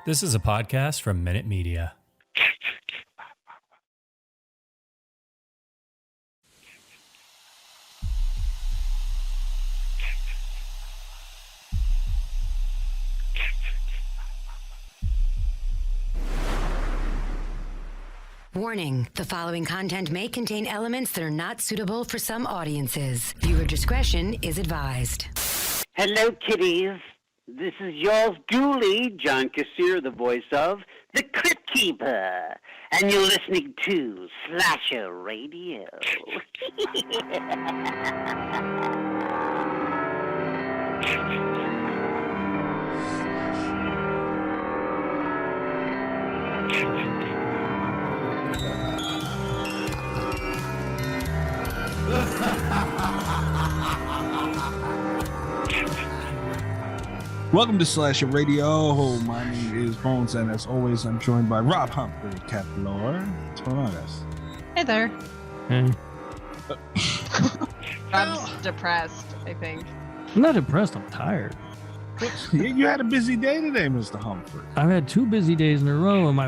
This is a podcast from Minute Media. Warning, the following content may contain elements that are not suitable for some audiences. Viewer discretion is advised. Hello, kiddies. This is yours duly, John Kassir, the voice of The Crypt Keeper. And you're listening to Slasher Radio. Welcome to Slasher Radio. My name is Bones, and as always, I'm joined by Rob Humphrey, Captain Lore. What's going on, guys? Hey there. Hey. I'm depressed, I think. I'm not depressed, I'm tired. You had a busy day today, Mr. Humphrey. I've had 2 busy days in a row, and my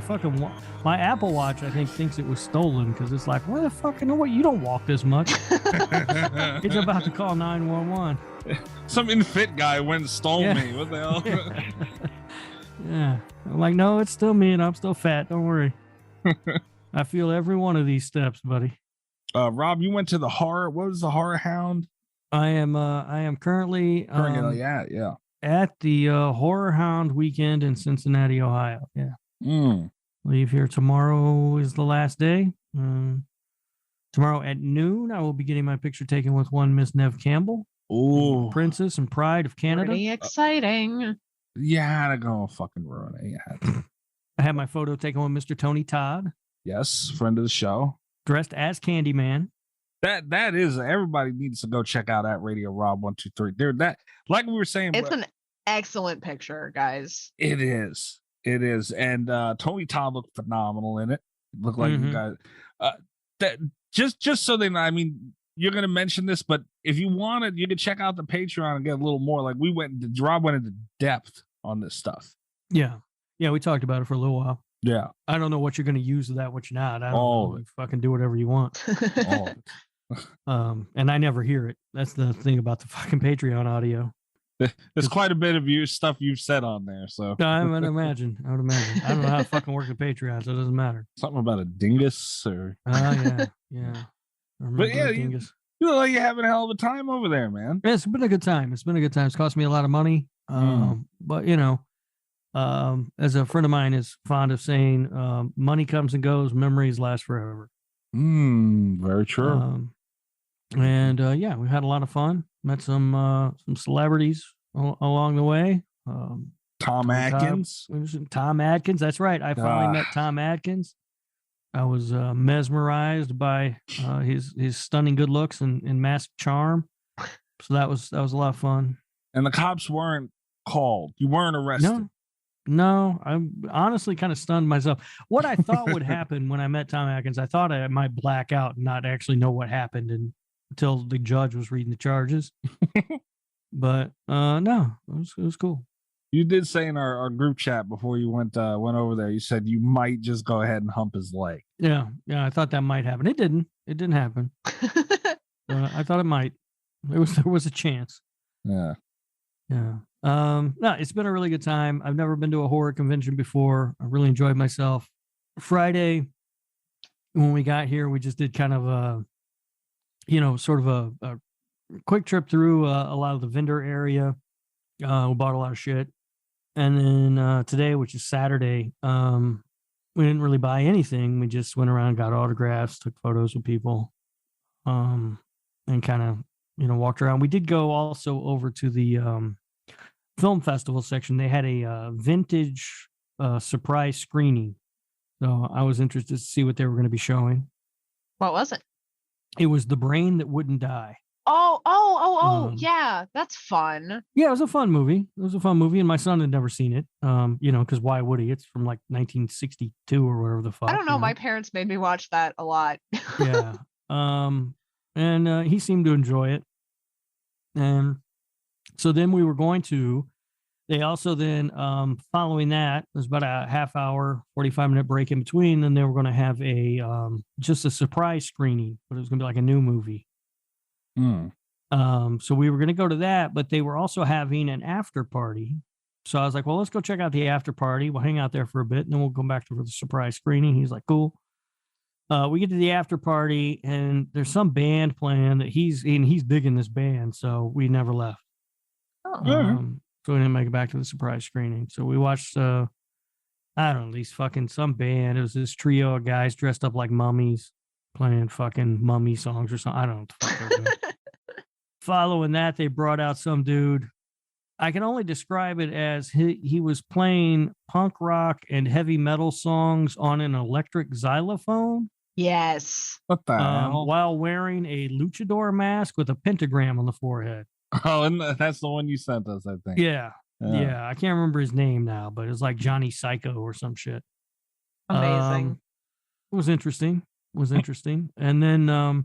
Apple Watch, I think, thinks it was stolen because it's like, where the fuck? You know what? You don't walk this much. It's about to call 911. Some infit guy went and stole me. What the hell? Yeah. I'm like, no, it's still me, and I'm still fat. Don't worry. I feel every one of these steps, buddy. Rob, you went to the horror. What was the Horror Hound? I am currently at the Horror Hound weekend in Cincinnati, Ohio. Yeah. Leave here tomorrow is the last day. Tomorrow at noon, I will be getting my picture taken with one Miss Nev Campbell. Oh, Princess and Pride of Canada. Pretty exciting. you had to go fucking ruin it. You had to. I had my photo taken with Mr. Tony Todd, Yes, friend of the show. dressed as Candyman. That is, everybody needs to go check out at Radio Rob 123. There, that, like we were saying, It's an excellent picture, guys. it is, and Tony Todd looked phenomenal in it. Looked like you guys. That just so they know. I mean, you're gonna mention this, but if you wanted, you could check out the Patreon and get a little more. Like Rob went into depth on this stuff. Yeah, we talked about it for a little while. Yeah, I don't know what you're going to use of that, what you're not. I don't All know. of You fucking do whatever you want. all of it. And I never hear it. That's the thing about the fucking Patreon audio. There's quite a bit of your stuff you've said on there. So I would imagine. I don't know how to fucking work the Patreon, so it doesn't matter. something about a dingus or. Yeah. But yeah, you look like you're having a hell of a time over there, man. Yeah, it's been a good time. It's cost me a lot of money. But you know, as a friend of mine is fond of saying, money comes and goes, memories last forever. Very true. And we had a lot of fun. Met some celebrities along the way. Tom Atkins. Tom Atkins. That's right. I finally met Tom Atkins. I was mesmerized by his stunning good looks and massive charm. So that was a lot of fun. And the cops weren't called. You weren't arrested. No, I'm honestly kind of stunned myself. What I thought would happen when I met Tom Atkins, I thought I might black out and not actually know what happened until the judge was reading the charges. But no, it was cool. You did say in our group chat before you went over there, you said you might just go ahead and hump his leg. Yeah, I thought that might happen. It didn't happen. I thought it might. There was a chance. Yeah. No, it's been a really good time. I've never been to a horror convention before. I really enjoyed myself. Friday, when we got here, we just did kind of a quick trip through a lot of the vendor area. We bought a lot of shit. And then today, which is Saturday, we didn't really buy anything. We just went around, got autographs, took photos with people, and kind of, walked around. We did go also over to the film festival section. They had a vintage surprise screening. So I was interested to see what they were going to be showing. What was it? It was The Brain That Wouldn't Die. Yeah, that's fun. Yeah, it was a fun movie. And my son had never seen it. Because why would he? It's from like 1962 or whatever the fuck. I don't know. My parents made me watch that a lot. Yeah. And he seemed to enjoy it. And so then we were going to They also then, following that, there's about a half hour, 45-minute break in between. Then they were going to have just a surprise screening, but it was going to be like a new movie. So we were going to go to that, but they were also having an after party. So I was like, well, let's go check out the after party. We'll hang out there for a bit, and then we'll come back for the surprise screening. He's like, cool. We get to the after party, and there's some band playing that he's digging this band, so we never left. So we didn't make it back to the surprise screening. So we watched, I don't know, these fucking some band. It was this trio of guys dressed up like mummies playing fucking mummy songs or something. I don't know what the fuck they're doing. Following that, they brought out some dude. I can only describe it as he was playing punk rock and heavy metal songs on an electric xylophone. Yes. What the hell? While wearing a luchador mask with a pentagram on the forehead. Oh, and that's the one you sent us, I think. Yeah. I can't remember his name now, but it's like Johnny Psycho or some shit. Amazing. It was interesting. And then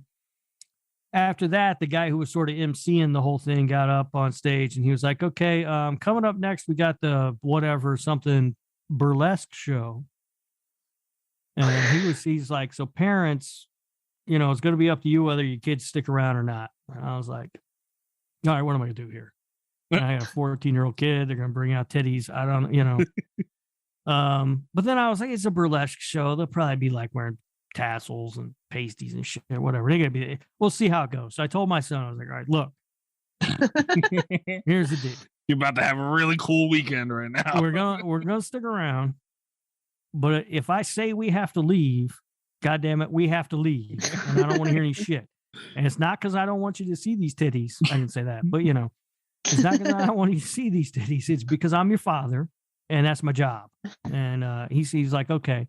after that, the guy who was sort of emceeing the whole thing got up on stage, and he was like, okay, coming up next, we got the something burlesque show. And he's like, so parents, it's going to be up to you whether your kids stick around or not. And I was like, all right, what am I going to do here? And I got a 14-year-old kid. They're going to bring out titties. I don't, but then I was like, it's a burlesque show. They'll probably be like wearing tassels and pasties and shit, whatever. They're going to be, we'll see how it goes. So I told my son, I was like, all right, look, here's the deal. You're about to have a really cool weekend right now. We're going to stick around. But if I say we have to leave, God damn it, we have to leave. And I don't want to hear any shit. And it's not because I don't want you to see these titties. I didn't say that, but it's not because I don't want you to see these titties. It's because I'm your father, and that's my job. And he's like, okay.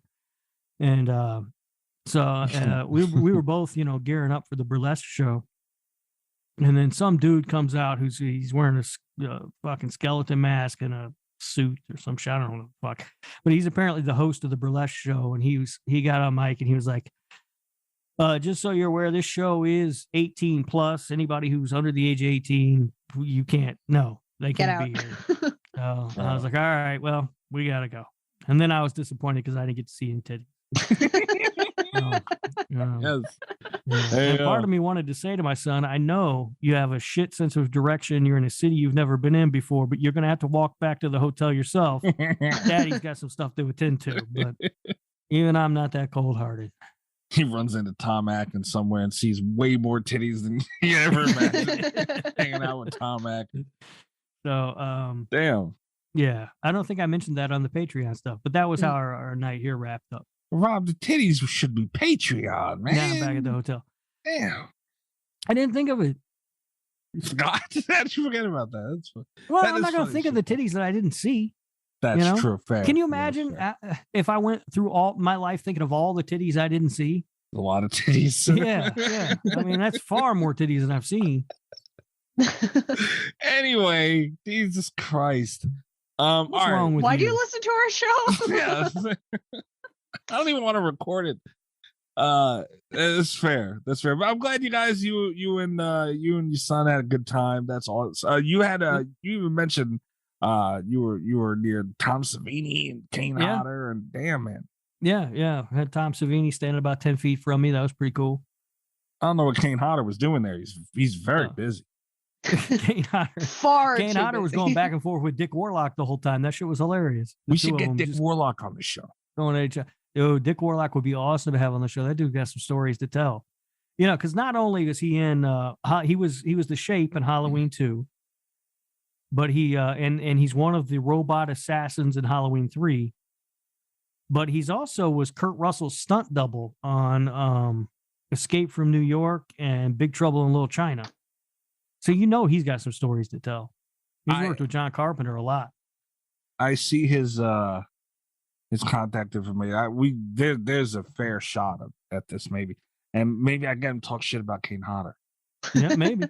And so we were both, gearing up for the burlesque show. And then some dude comes out he's wearing a fucking skeleton mask and a suit or some shit. I don't know what the fuck. But he's apparently the host of the burlesque show, and he got on mic and he was like, just so you're aware, this show is 18 plus. Anybody who's under the age of 18, they can't be here. So I was like, all right, well, we gotta go. And then I was disappointed because I didn't get to see any titties. Yes. And part of me wanted to say to my son, I know you have a shit sense of direction. You're in a city you've never been in before, but you're going to have to walk back to the hotel yourself. Daddy's got some stuff to attend to, but even I'm not that cold-hearted. He runs into Tom Atkins somewhere and sees way more titties than he ever imagined. Hanging out with Tom Atkins. So, damn. Yeah, I don't think I mentioned that on the Patreon stuff, but that was how our night here wrapped up. Rob, the titties should be Patreon, man. Now I'm back at the hotel. Damn. I didn't think of it. You forgot? How did you forget about that? Well, I'm not going to think of the titties that I didn't see. That's true. Fair. Can you imagine if I went through all my life thinking of all the titties I didn't see? A lot of titties. Yeah. I mean, that's far more titties than I've seen. Anyway, Jesus Christ. What's wrong with Why you? do you listen to our show? Yeah. I don't even want to record it. It's fair. That's fair. But I'm glad you guys, you and your son had a good time. That's all. You even mentioned you were near Tom Savini and Kane Hodder, and damn, man. Yeah. I had Tom Savini standing about 10 feet from me. That was pretty cool. I don't know what Kane Hodder was doing there. He's very busy. Kane Hodder was going back and forth with Dick Warlock the whole time. That shit was hilarious. We should get Dick Warlock on the show. Going at each other. Dude, Dick Warlock would be awesome to have on the show. That dude got some stories to tell. Because not only was he in, he was the Shape in Halloween 2, but he and he's one of the robot assassins in Halloween 3. But he's also was Kurt Russell's stunt double on Escape from New York and Big Trouble in Little China. So he's got some stories to tell. He's worked with John Carpenter a lot. I see his contact information. There's a fair shot at this maybe, and maybe I get him talk shit about Kane Hodder. Yeah, maybe.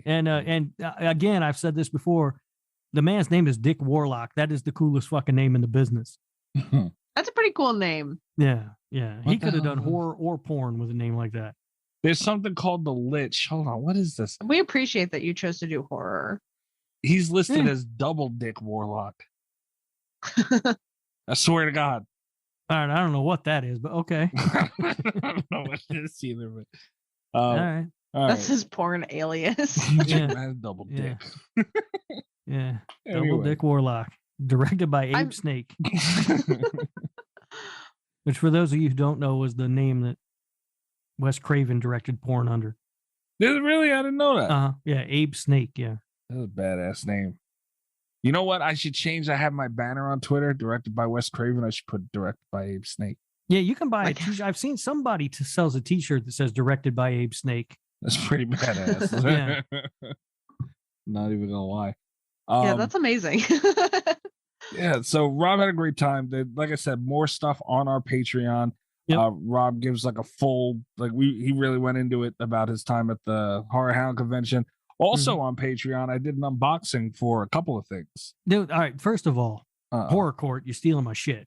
And again, I've said this before. The man's name is Dick Warlock. That is the coolest fucking name in the business. That's a pretty cool name. Yeah. He could have done horror or porn with a name like that. There's something called The Lich. Hold on, what is this? We appreciate that you chose to do horror. He's listed as double dick warlock. I swear to God. All right, I don't know what that is, but okay. I don't know what it is either. But, All right. That's his porn alias. Yeah. Double dick. Yeah. Anyway. Double Dick Warlock. Directed by Abe Snake. Which, for those of you who don't know, was the name that Wes Craven directed porn under. Did it really? I didn't know that. Yeah, Abe Snake, yeah. That's a badass name. You know what? I should change. I have my banner on Twitter, directed by Wes Craven. I should put directed by Abe Snake. Yeah, you can buy a t-shirt. I've seen somebody sells a t-shirt that says directed by Abe Snake. That's pretty badass. Yeah. Not even gonna lie. Yeah, that's amazing. Yeah, so Rob had a great time. Like I said, more stuff on our Patreon. Yep. Rob gives like a full, he really went into it about his time at the Horror Hound convention. Also on Patreon, I did an unboxing for a couple of things. Dude, all right, first of all, Horror Court, you're stealing my shit.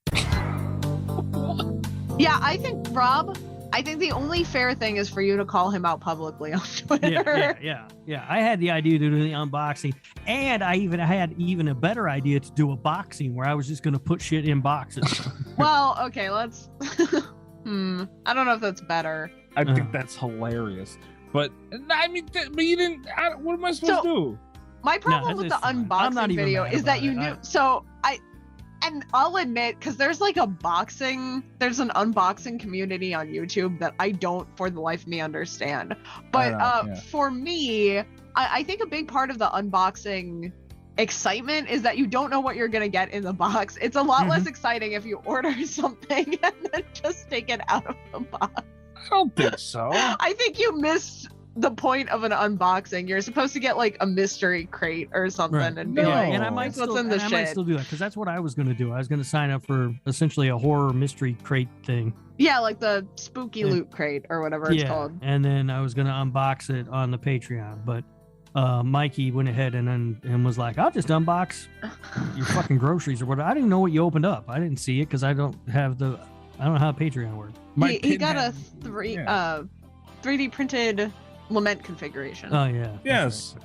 Yeah, I think, Rob, the only fair thing is for you to call him out publicly on Twitter. Yeah. I had the idea to do the unboxing, and I had a better idea to do a boxing where I was just going to put shit in boxes. Well, okay, let's... I don't know if that's better. I think that's hilarious. But, I mean, but you didn't... what am I supposed to do? My problem with the unboxing video is that you knew... And I'll admit, because there's an unboxing community on YouTube that I don't for the life of me understand. But for me, I think a big part of the unboxing excitement is that you don't know what you're going to get in the box. It's a lot less exciting if you order something and then just take it out of the box. I don't think so. I think you missed the point of an unboxing. You're supposed to get like a mystery crate or something and be like, and I might still do that because that's what I was going to do. I was going to sign up for essentially a horror mystery crate thing. Yeah, like the spooky loot crate or whatever it's called. And then I was going to unbox it on the Patreon, but Mikey went ahead and was like, I'll just unbox your fucking groceries or whatever. I didn't know what you opened up. I didn't see it because I don't know how Patreon works. He got a 3D printed lament configuration. Oh yeah. Yes.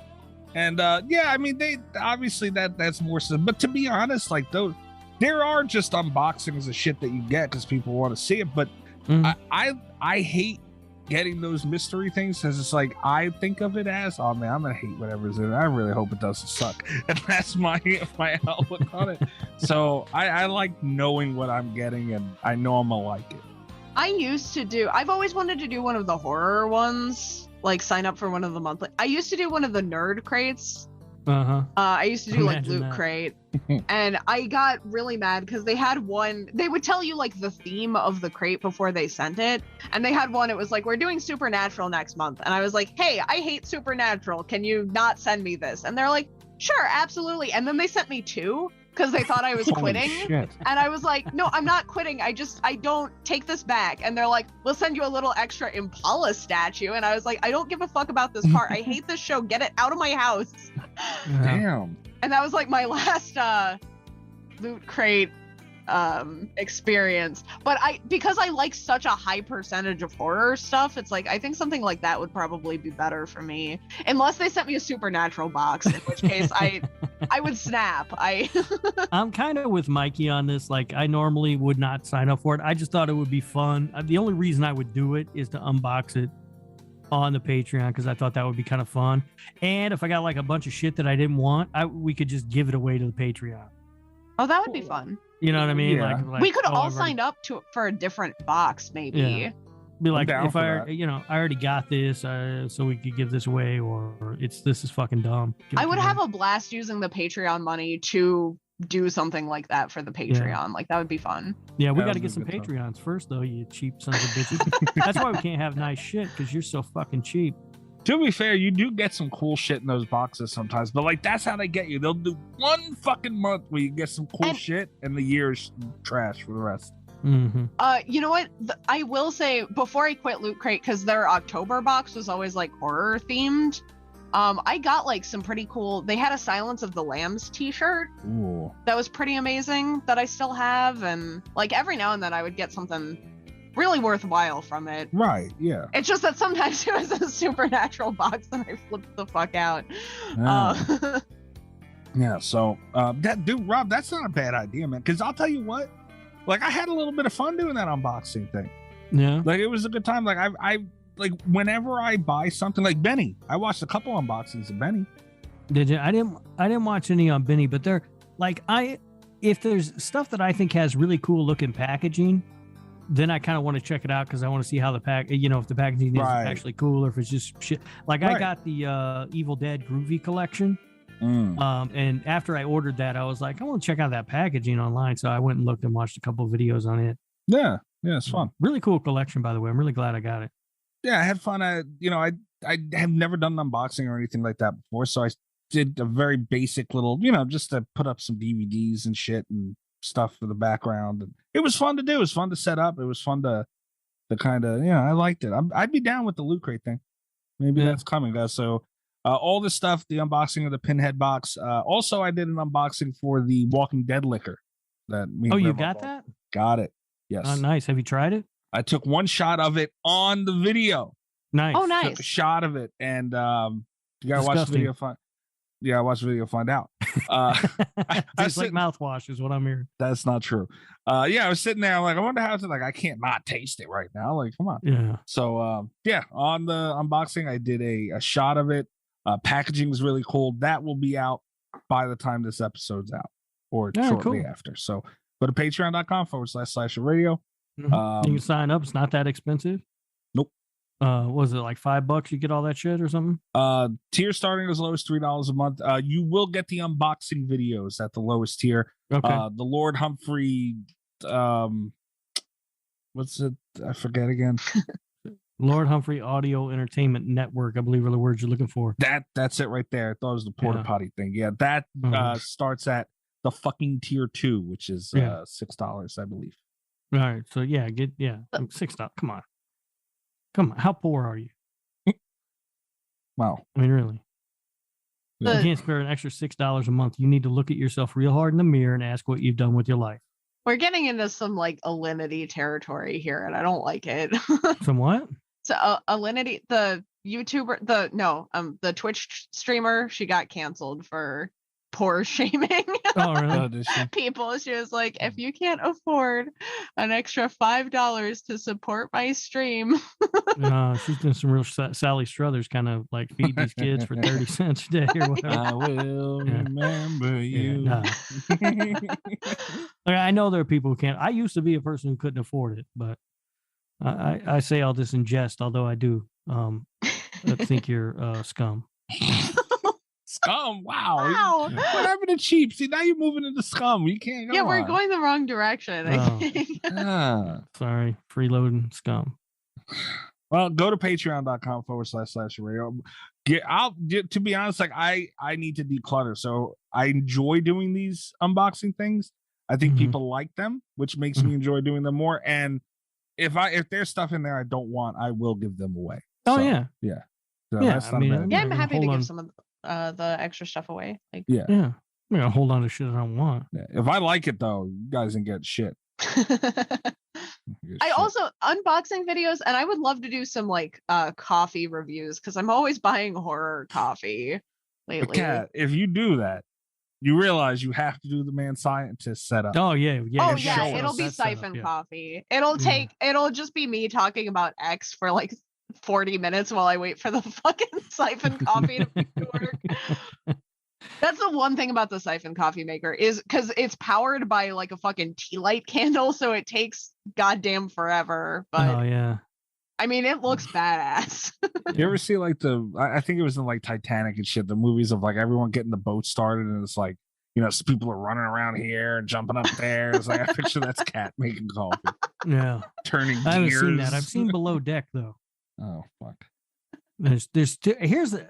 And I mean, they obviously that's more so, but to be honest, like there are just unboxings of shit that you get because people want to see it, but I hate getting those mystery things because it's like I think of it as, oh man, I'm gonna hate whatever's in it. I really hope it doesn't suck, and that's my outlook on it. So I like knowing what I'm getting, and I know I'm gonna like it. I've always wanted to do one of the horror ones, like sign up for one of the monthly. I used to do one of the nerd crates. I used to do like Loot Crate, and I got really mad because they had one. They would tell you like the theme of the crate before they sent it, and they had one. It was like, we're doing Supernatural next month, and I was like, hey, I hate Supernatural. Can you not send me this? And they're like, sure, absolutely. And then they sent me two because they thought I was quitting. Shit. And I was like, no, I'm not quitting. I don't take this back. And they're like, we'll send you a little extra Impala statue. And I was like, I don't give a fuck about this car. I hate this show. Get it out of my house. Damn. And that was like my last Loot Crate experience. But because I like such a high percentage of horror stuff, it's like I think something like that would probably be better for me, unless they sent me a Supernatural box, in which case I would snap. I'm kind of with Mikey on this. Like, I normally would not sign up for it. I just thought it would be fun. The only reason I would do it is to unbox it on the Patreon because I thought that would be kind of fun. And if I got like a bunch of shit that I didn't want, we could just give it away to the Patreon. Oh, that would be fun. You know what I mean? Yeah. Like we could all sign up for a different box, maybe. Yeah. Be like, if I I already got this, so we could give this away, or this is fucking dumb. I would have a blast using the Patreon money to do something like that for the Patreon. Yeah. Like that would be fun. Yeah, we got to get some Patreons first, though. You cheap sons of bitches. That's why we can't have nice shit because you're so fucking cheap. To be fair, you do get some cool shit in those boxes sometimes, but like that's how they get you. They'll do one fucking month where you get some cool shit, and the year's trash for the rest. Mm-hmm. You know what? I will say before I quit Loot Crate, because their October box was always like horror themed. I got like some pretty cool. They had a Silence of the Lambs t-shirt. Ooh. That was pretty amazing that I still have, and like every now and then I would get something really worthwhile from it. Right, yeah. It's just that sometimes it was a Supernatural box and I flipped the fuck out. Yeah, so that dude, Rob, that's not a bad idea, man. Because I'll tell you what, like I had a little bit of fun doing that unboxing thing. Yeah, like it was a good time. Like I like whenever I buy something, like Benny, I watched a couple unboxings of Benny. Did you? I didn't watch any on Benny, but they're like if there's stuff that I think has really cool looking packaging, then I kind of want to check it out because I want to see how the if the packaging is actually cool or if it's just shit. Like I got the Evil Dead Groovy collection. And after I ordered that, I was like, I want to check out that packaging online. So I went and looked and watched a couple of videos on it. Yeah, it's fun. Really cool collection, by the way. I'm really glad I got it. Yeah, I had fun. I have never done an unboxing or anything like that before, so I did a very basic little, just to put up some DVDs and shit and stuff for the background. And it was fun to do. It was fun to set up. It was fun to kind of, I liked it. I'd be down with the Loot Crate thing. Maybe that's coming, guys. So all the stuff, the unboxing of the Pinhead box. Also, I did an unboxing for the Walking Dead liquor. You got that? Got it. Yes. Oh, nice. Have you tried it? I took one shot of it on the video. Nice. Oh, nice. Took a shot of it, and you gotta watch the video. I watched the video. Find out. It's like mouthwash, is what I'm hearing. That's not true. I was sitting there, like, I wonder how it's like. I can't not taste it right now. Like, come on. Yeah. So, on the unboxing, I did a shot of it. Packaging was really cool. That will be out by the time this episode's out, or shortly after. So, go to patreon.com/radio. Mm-hmm. You can sign up. It's not that expensive. Nope. Was it like $5? You get all that shit or something? Tier starting as low as $3 a month. You will get the unboxing videos at the lowest tier. Okay. The Lord Humphrey, what's it? I forget again. Lord Humphrey Audio Entertainment Network, I believe, are the words you're looking for. That's it right there. I thought it was the porta potty thing. Yeah, that starts at the fucking tier 2, which is $6, I believe. All right. So $6. Come on. How poor are you? Wow. I mean, really. You can't spare an extra $6 a month. You need to look at yourself real hard in the mirror and ask what you've done with your life. We're getting into some like Alinity territory here, and I don't like it. Some what? So Alinity, the YouTuber, the Twitch streamer, she got canceled for poor shaming people. She was like, if you can't afford an extra $5 to support my stream. She's doing some real Sally Struthers kind of like feed these kids for 30 cents a day or whatever. I will remember you. I know there are people who can't. I used to be a person who couldn't afford it, but I say all this in jest, although I do think you're scum. Scum! Wow. What happened to cheap? See, now you're moving into scum. You can't go we're going the wrong direction, I think. Sorry. Freeloading scum. Well, go to patreon.com/radio. To be honest, like I need to declutter. So I enjoy doing these unboxing things. I think people like them, which makes me enjoy doing them more. And if there's stuff in there I don't want, I will give them away. Oh, so, yeah. Yeah. So that's not bad. I'm happy to give some of the extra stuff away. Like, yeah. I'm gonna hold on to shit I don't want. Yeah. If I like it though, you guys can get shit. I also unboxing videos, and I would love to do some like coffee reviews because I'm always buying horror coffee lately. But Kat, if you do that, you realize you have to do the man scientist setup. Oh yeah. Oh yeah, it'll be siphon coffee. It'll just be me talking about X for like 40 minutes while I wait for the fucking siphon coffee to work. That's the one thing about the siphon coffee maker is because it's powered by like a fucking tea light candle, so it takes goddamn forever. But I mean, it looks badass. You ever see like I think it was in like Titanic and shit, the movies of like everyone getting the boat started and it's like, people are running around here and jumping up there. It's like I picture that's Cat making coffee. Yeah. Turning gears. I haven't seen that. I've seen Below Deck though. Oh fuck. Here's the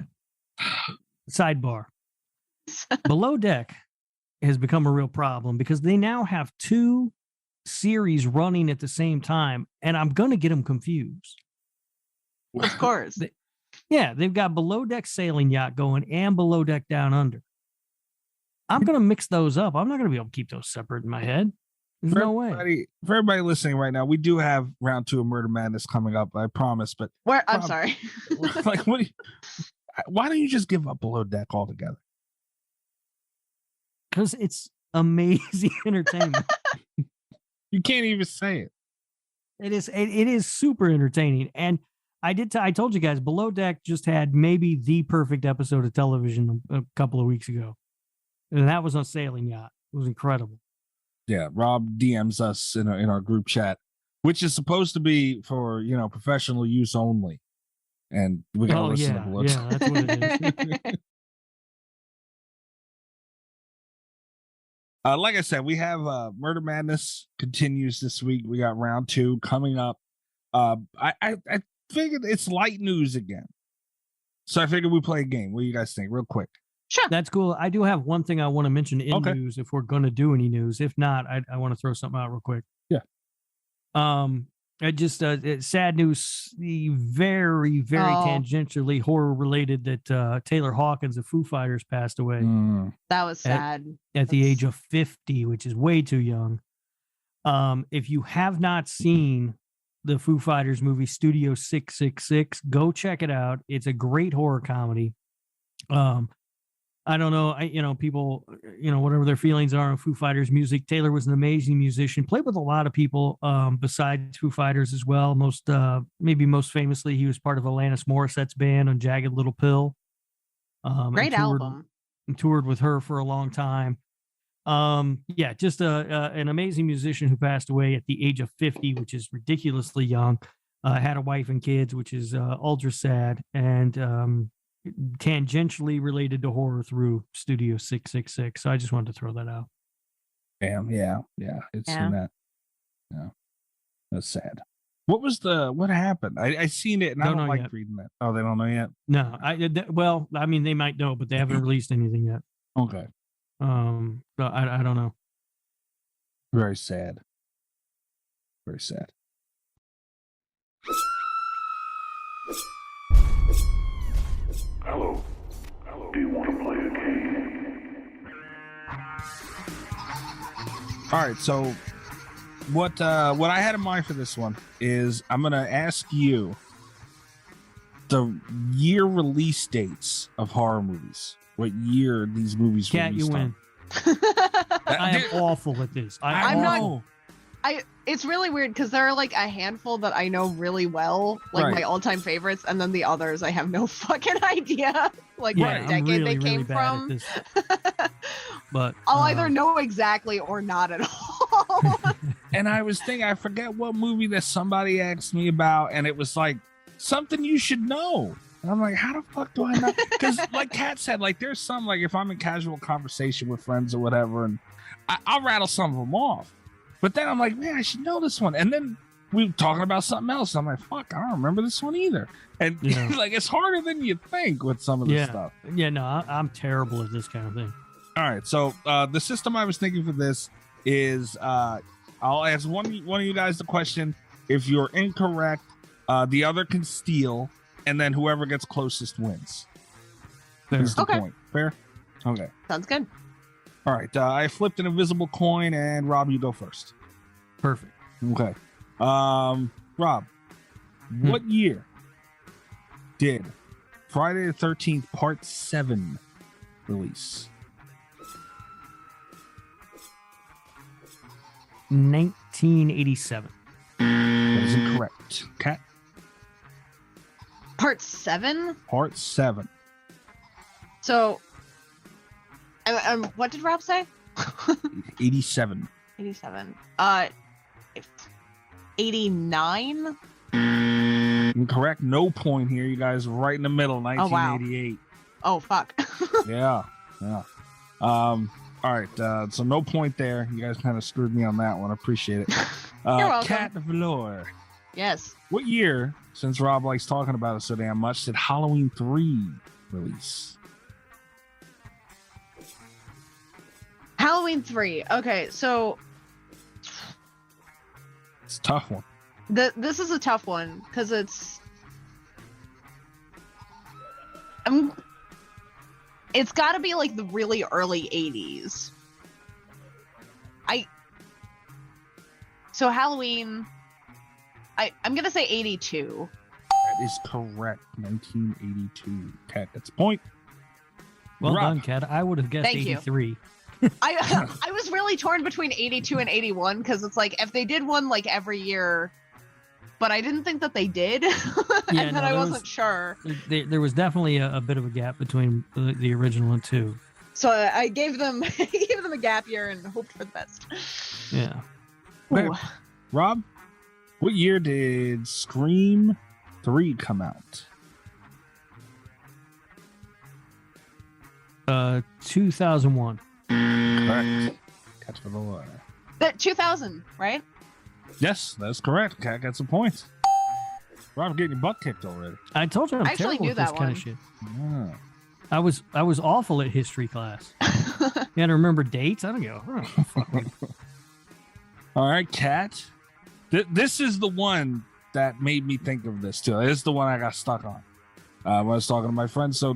sidebar. Below Deck has become a real problem because they now have 2 series running at the same time, and I'm gonna get them confused. Of course. They've got Below Deck Sailing Yacht going and Below Deck Down Under. I'm gonna mix those up. I'm not gonna be able to keep those separate in my head. There's no way. For everybody listening right now, we do have round 2 of Murder Madness coming up. I promise. But I'm sorry. Like, why don't you just give up Below Deck altogether? Because it's amazing entertainment. You can't even say it. It is super entertaining. And I told you guys, Below Deck just had maybe the perfect episode of television a couple of weeks ago. And that was on Sailing Yacht. It was incredible. Yeah, Rob DMs us in our group chat, which is supposed to be for, professional use only. And we got to listen to Below Deck. Yeah, that's what it is. Like I said, we have Murder Madness continues this week. We got round 2 coming up. I figured it's light news again. So I figured we play a game. What do you guys think? Real quick. Sure. That's cool. I do have one thing I want to mention in news if we're going to do any news. If not, I want to throw something out real quick. Yeah. It's sad news. The very, very tangentially horror related that Taylor Hawkins of Foo Fighters passed away. That was sad. At the age of 50, which is way too young. If you have not seen the Foo Fighters movie Studio 666, go check it out. It's a great horror comedy. I don't know. People, whatever their feelings are on Foo Fighters music. Taylor was an amazing musician, played with a lot of people besides Foo Fighters as well. Maybe most famously, he was part of Alanis Morissette's band on Jagged Little Pill. Great album. And toured with her for a long time. Just an amazing musician who passed away at the age of 50, which is ridiculously young. Had a wife and kids, which is ultra sad. And tangentially related to horror through Studio 666. So I just wanted to throw that out. Damn, yeah. It's in that. Yeah. That's sad. What happened? I seen it and I don't like yet. Reading that. Oh, they don't know yet? No. They might know, but they haven't released anything yet. Okay. So I don't know. Very sad. Very sad. Hello. Do you want to play a game? All right, so what I had in mind for this one is I'm gonna ask you the year release dates of horror movies. What year these movies Cat, released? You win. I am awful at this. I'm not. It's really weird because there are like a handful that I know really well, like my all-time favorites, and then the others I have no fucking idea what decade they came from. But I'll either know exactly or not at all. And I was thinking, I forget what movie that somebody asked me about, and it was like something you should know. And I'm like, how the fuck do I know? Because like Kat said, like there's some, like if I'm in casual conversation with friends or whatever, and I'll rattle some of them off. But then I'm like, man, I should know this one. And then we were talking about something else. I'm like, fuck, I don't remember this one either. And like, it's harder than you think with some of this stuff. Yeah, no, I'm terrible at this kind of thing. All right. So the system I was thinking for this is I'll ask one of you guys the question. If you're incorrect, the other can steal. And then whoever gets closest wins. There's the point. Fair? Okay. Sounds good. All right. I flipped an invisible coin, and Rob, you go first. Perfect. Okay. Rob, what year did Friday the 13th Part 7 release? 1987. That is incorrect. Kat? Part 7? Part 7. So, what did Rob say? 87. 87. 89? Incorrect. No point here. You guys are right in the middle. 1988. Oh, fuck. Yeah. All right. So no point there. You guys kind of screwed me on that one. I appreciate it. You're welcome. Kat Valor. Yes. What year, since Rob likes talking about it so damn much, did Halloween 3 release? Halloween 3. Okay, so It's a tough one. This is a tough one because it's got to be like the really early 80s. So Halloween, I'm gonna say 82. That is correct. 1982. Kat, that's a point. Well Rob. done, Kat. I would have guessed Thank 83. I was really torn between 82 and 81 because it's like if they did one like every year, but I didn't think that they did, and then I wasn't sure. There was definitely a bit of a gap between the original and 2. So I gave them a gap year and hoped for the best. Yeah. Ooh. Rob, what year did Scream 3 come out? 2001. Correct. Catch for the water. That 2000, right? Yes, that's correct. Cat gets a point. Rob getting your butt kicked already. I told you I'm I actually terrible knew with this that kind one. of shit. Yeah. I was awful at history class. You had to remember dates. I don't go. Oh, fuck me. All right, Cat. This is the one that made me think of this too. This is the one I got stuck on when I was talking to my friend. So,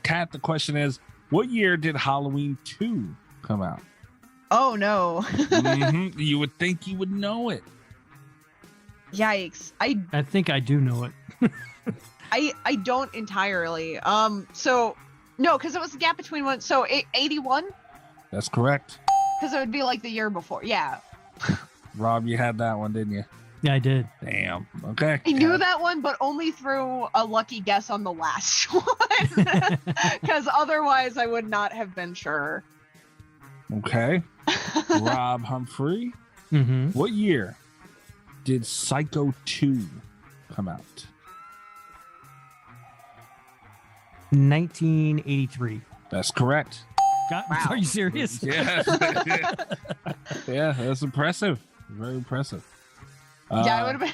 Cat, the question is, what year did Halloween 2 come out? Oh no! You would think you would know it. Yikes! I think I do know it. I don't entirely. So no, because it was a gap between one. So 81. That's correct. Because it would be like the year before. Yeah. Rob, you had that one, didn't you? Yeah, I did. Damn. Okay. I knew that one, but only through a lucky guess on the last one. Because otherwise, I would not have been sure. Okay. Rob Humphrey. Mm-hmm. What year did Psycho 2 come out? 1983. That's correct. God, Wow. Are you serious? Yeah. Yeah, that's impressive. Very impressive. Yeah, I would have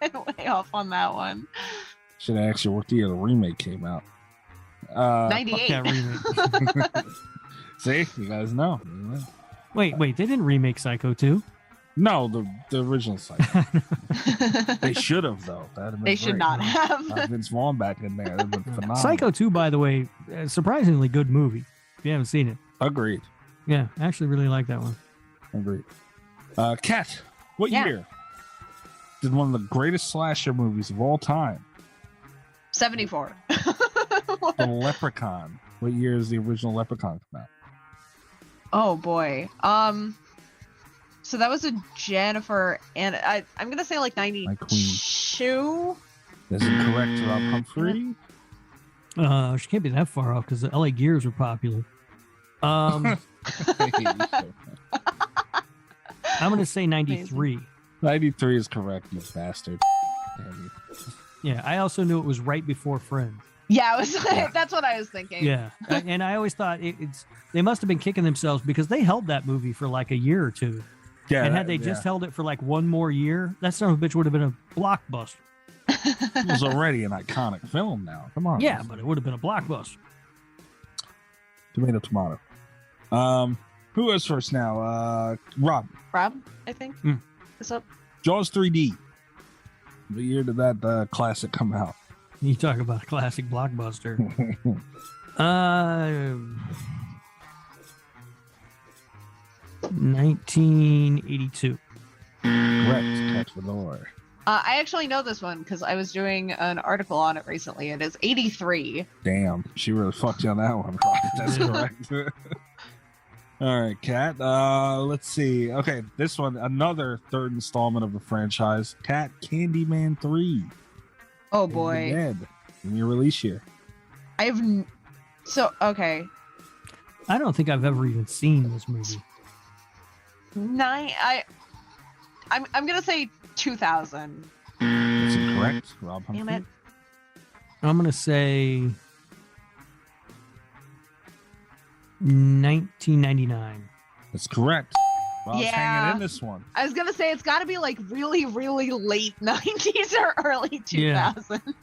been way off on that one. Should I ask you what year the remake came out? 98. Fuck that remake. See, you guys know. Wait, they didn't remake Psycho 2? No, the original Psycho. They should have though. They should not have. Vince Vaughn back in there. That'd been phenomenal. Psycho 2, by the way, a surprisingly good movie. If you haven't seen it. Agreed. Yeah, I actually really like that one. Agreed. Kat, what Yeah. year did one of the greatest slasher movies of all time, 74. The Leprechaun? What year is the original Leprechaun come out? Oh boy. So that was a Jennifer, and I'm gonna say like 92. My queen. This is correct, Rob Humphrey. She can't be that far off because the LA Gears were popular. I'm gonna say 93. 93 is correct, you bastard. Yeah, I also knew it was right before Friends. Yeah, it was. That's what I was thinking. Yeah, and I always thought they must have been kicking themselves because they held that movie for like a year or two. Yeah, and had they just held it for like one more year, that son of a bitch would have been a blockbuster. It was already an iconic film now. Come on. Yeah, but it would have been a blockbuster. Tomato. Who is first now? Rob, I think. What's up? Jaws 3D. What year did that classic come out? You talk about a classic blockbuster. 1982. Correct. Catch the Lord. I actually know this one because I was doing an article on it recently. It is 83. Damn, she really fucked you on that one. That's correct. All right, Kat. Let's see. Okay, this one, another third installment of the franchise. Kat, Candyman 3. Oh boy. Dead. Give me a release year. Okay. I don't think I've ever even seen this movie. I'm gonna say 2000. That's incorrect. Rob Humphrey. Damn it. I'm gonna say 1999. That's correct. Rob's hanging in this one. I was gonna say it's got to be like really, really late 90s or early 2000s.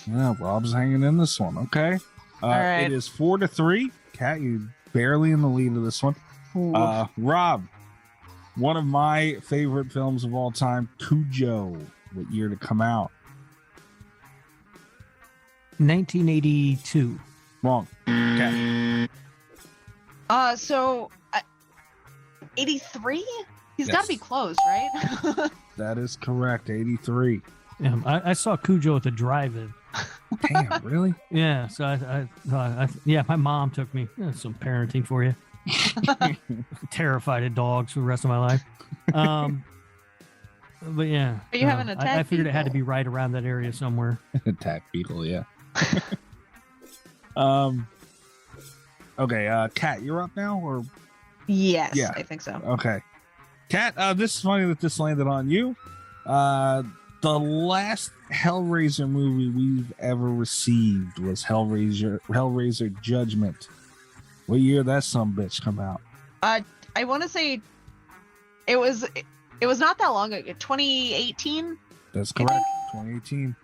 Yeah, Rob's hanging in this one. Okay. All right. It is 4-3. Kat, you barely in the lead of this one. Rob, one of my favorite films of all time, Cujo. What year to come out? 1982. Wrong. Kat. 83? He's Yes. got to be close, right? That is correct. 83. Yeah, I saw Cujo at the drive-in. Damn, really? Yeah. So yeah, my mom took me. That's some parenting for you. Terrified of dogs for the rest of my life. But yeah. But you haven't attacked I figured it had to people. be right around that area somewhere. Attack beetle, yeah. Okay, Kat, you're up now, or Yes, Yeah. I think so. okay? Kat, this is funny that this landed on you. The last Hellraiser movie we've ever received was Hellraiser Judgment. What year did that sumbitch come out? I want to say it was not that long ago. 2018. That's correct. 2018.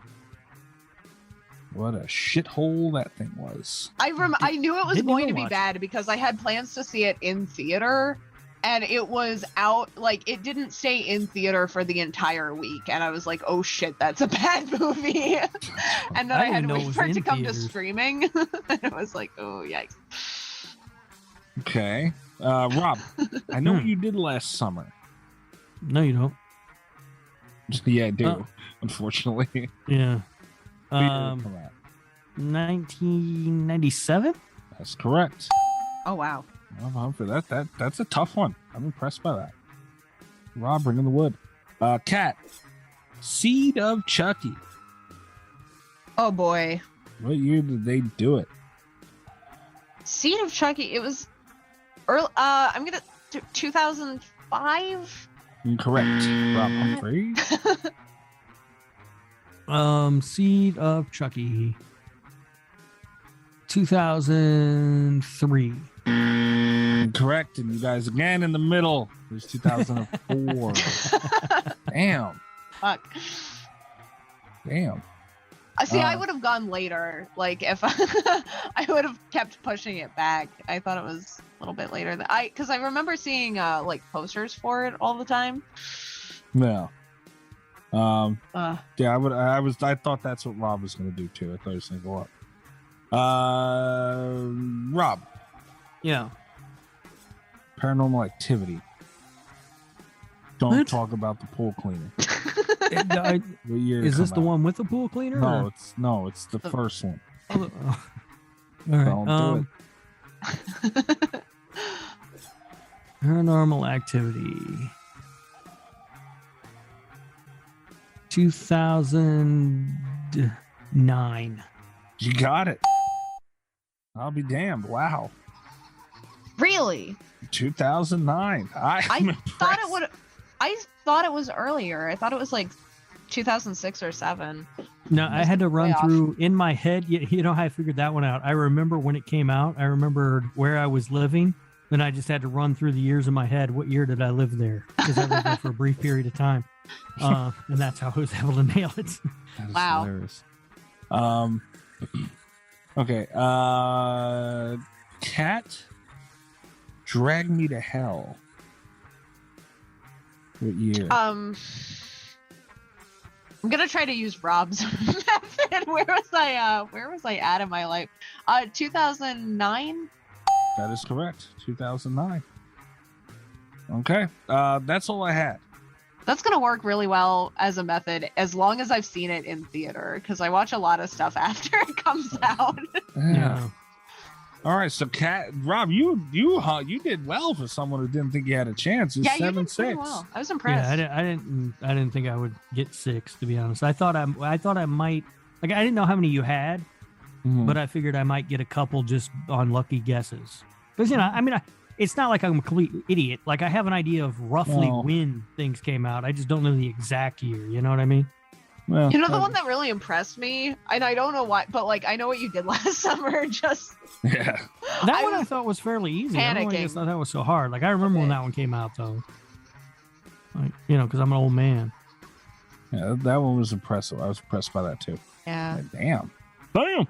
What a shithole that thing was. I knew it was Didn't going even to be watch bad because I had plans to see it in theater, and it was out, like, it didn't stay in theater for the entire week, and I was like, oh shit, that's a bad movie. And then I had didn't to know it wait was for it to in come theaters. to streaming. And it was like, oh yikes. Okay. Rob, I know what you did last summer. No, you don't. Yeah, I do. Oh. Unfortunately. Yeah. What year did it come out? 1997. That's correct. Oh wow. I'm for that. That's a tough one. I'm impressed by that. Rob, bring in the wood. Kat, Seed of Chucky. Oh boy. What year did they do it? Seed of Chucky. It was early. I'm gonna 2005. Incorrect. Rob Humphrey. Seed of Chucky. 2003. Incorrect. And you guys again in the middle. It was 2004. Damn. Fuck. Damn. See, I would have gone later. Like if I would have kept pushing it back. I thought it was a little bit later than because I remember seeing like posters for it all the time. No. Yeah, I thought that's what Rob was gonna do too. I thought he was gonna go up. Rob, Yeah. Paranormal Activity. Don't What? talk about the pool cleaner. I- What year did is it this come the out? one with the pool cleaner? No, or- it's the first one. Oh, oh. All right. Don't do it. Paranormal Activity. 2009. You got it. I'll be damned. Wow. Really? 2009. I I'm thought it impressed. would. I thought it was earlier. I thought it was like 2006 or 7. No, I had to run way off. through in my head. You know how I figured that one out? I remember when it came out. I remembered where I was living. Then I just had to run through the years in my head. What year did I live there? Because I lived there for a brief period of time. And that's how I was able to nail it. That is Wow. hilarious. Okay. Cat, Drag Me to Hell. What year? I'm gonna try to use Rob's method. Where was I at in my life? 2009. That is correct. 2009. Okay. That's all I had. That's gonna work really well as a method, as long as I've seen it in theater, because I watch a lot of stuff after it comes out. Yeah. All right. So, Rob, you did well for someone who didn't think you had a chance. It's Yeah, you 7-6. did pretty well. I was impressed. Yeah, I didn't think I would get 6, to be honest. I thought I might, like, I didn't know how many you had, Mhm. but I figured I might get a couple just on lucky guesses. Because, I mean, it's not like I'm a complete idiot. Like, I have an idea of roughly No. when things came out. I just don't know the exact year. You know what I mean? Well, You know the one that really impressed me, and I don't know why, but like I know what you did last summer. Just yeah. That I one I was thought was fairly easy. I don't panicking. guess that was so hard. Like, I remember when Okay. that one came out, though. Like, because I'm an old man. Yeah, that one was impressive. I was impressed by that too. yeah. Like, damn. Damn.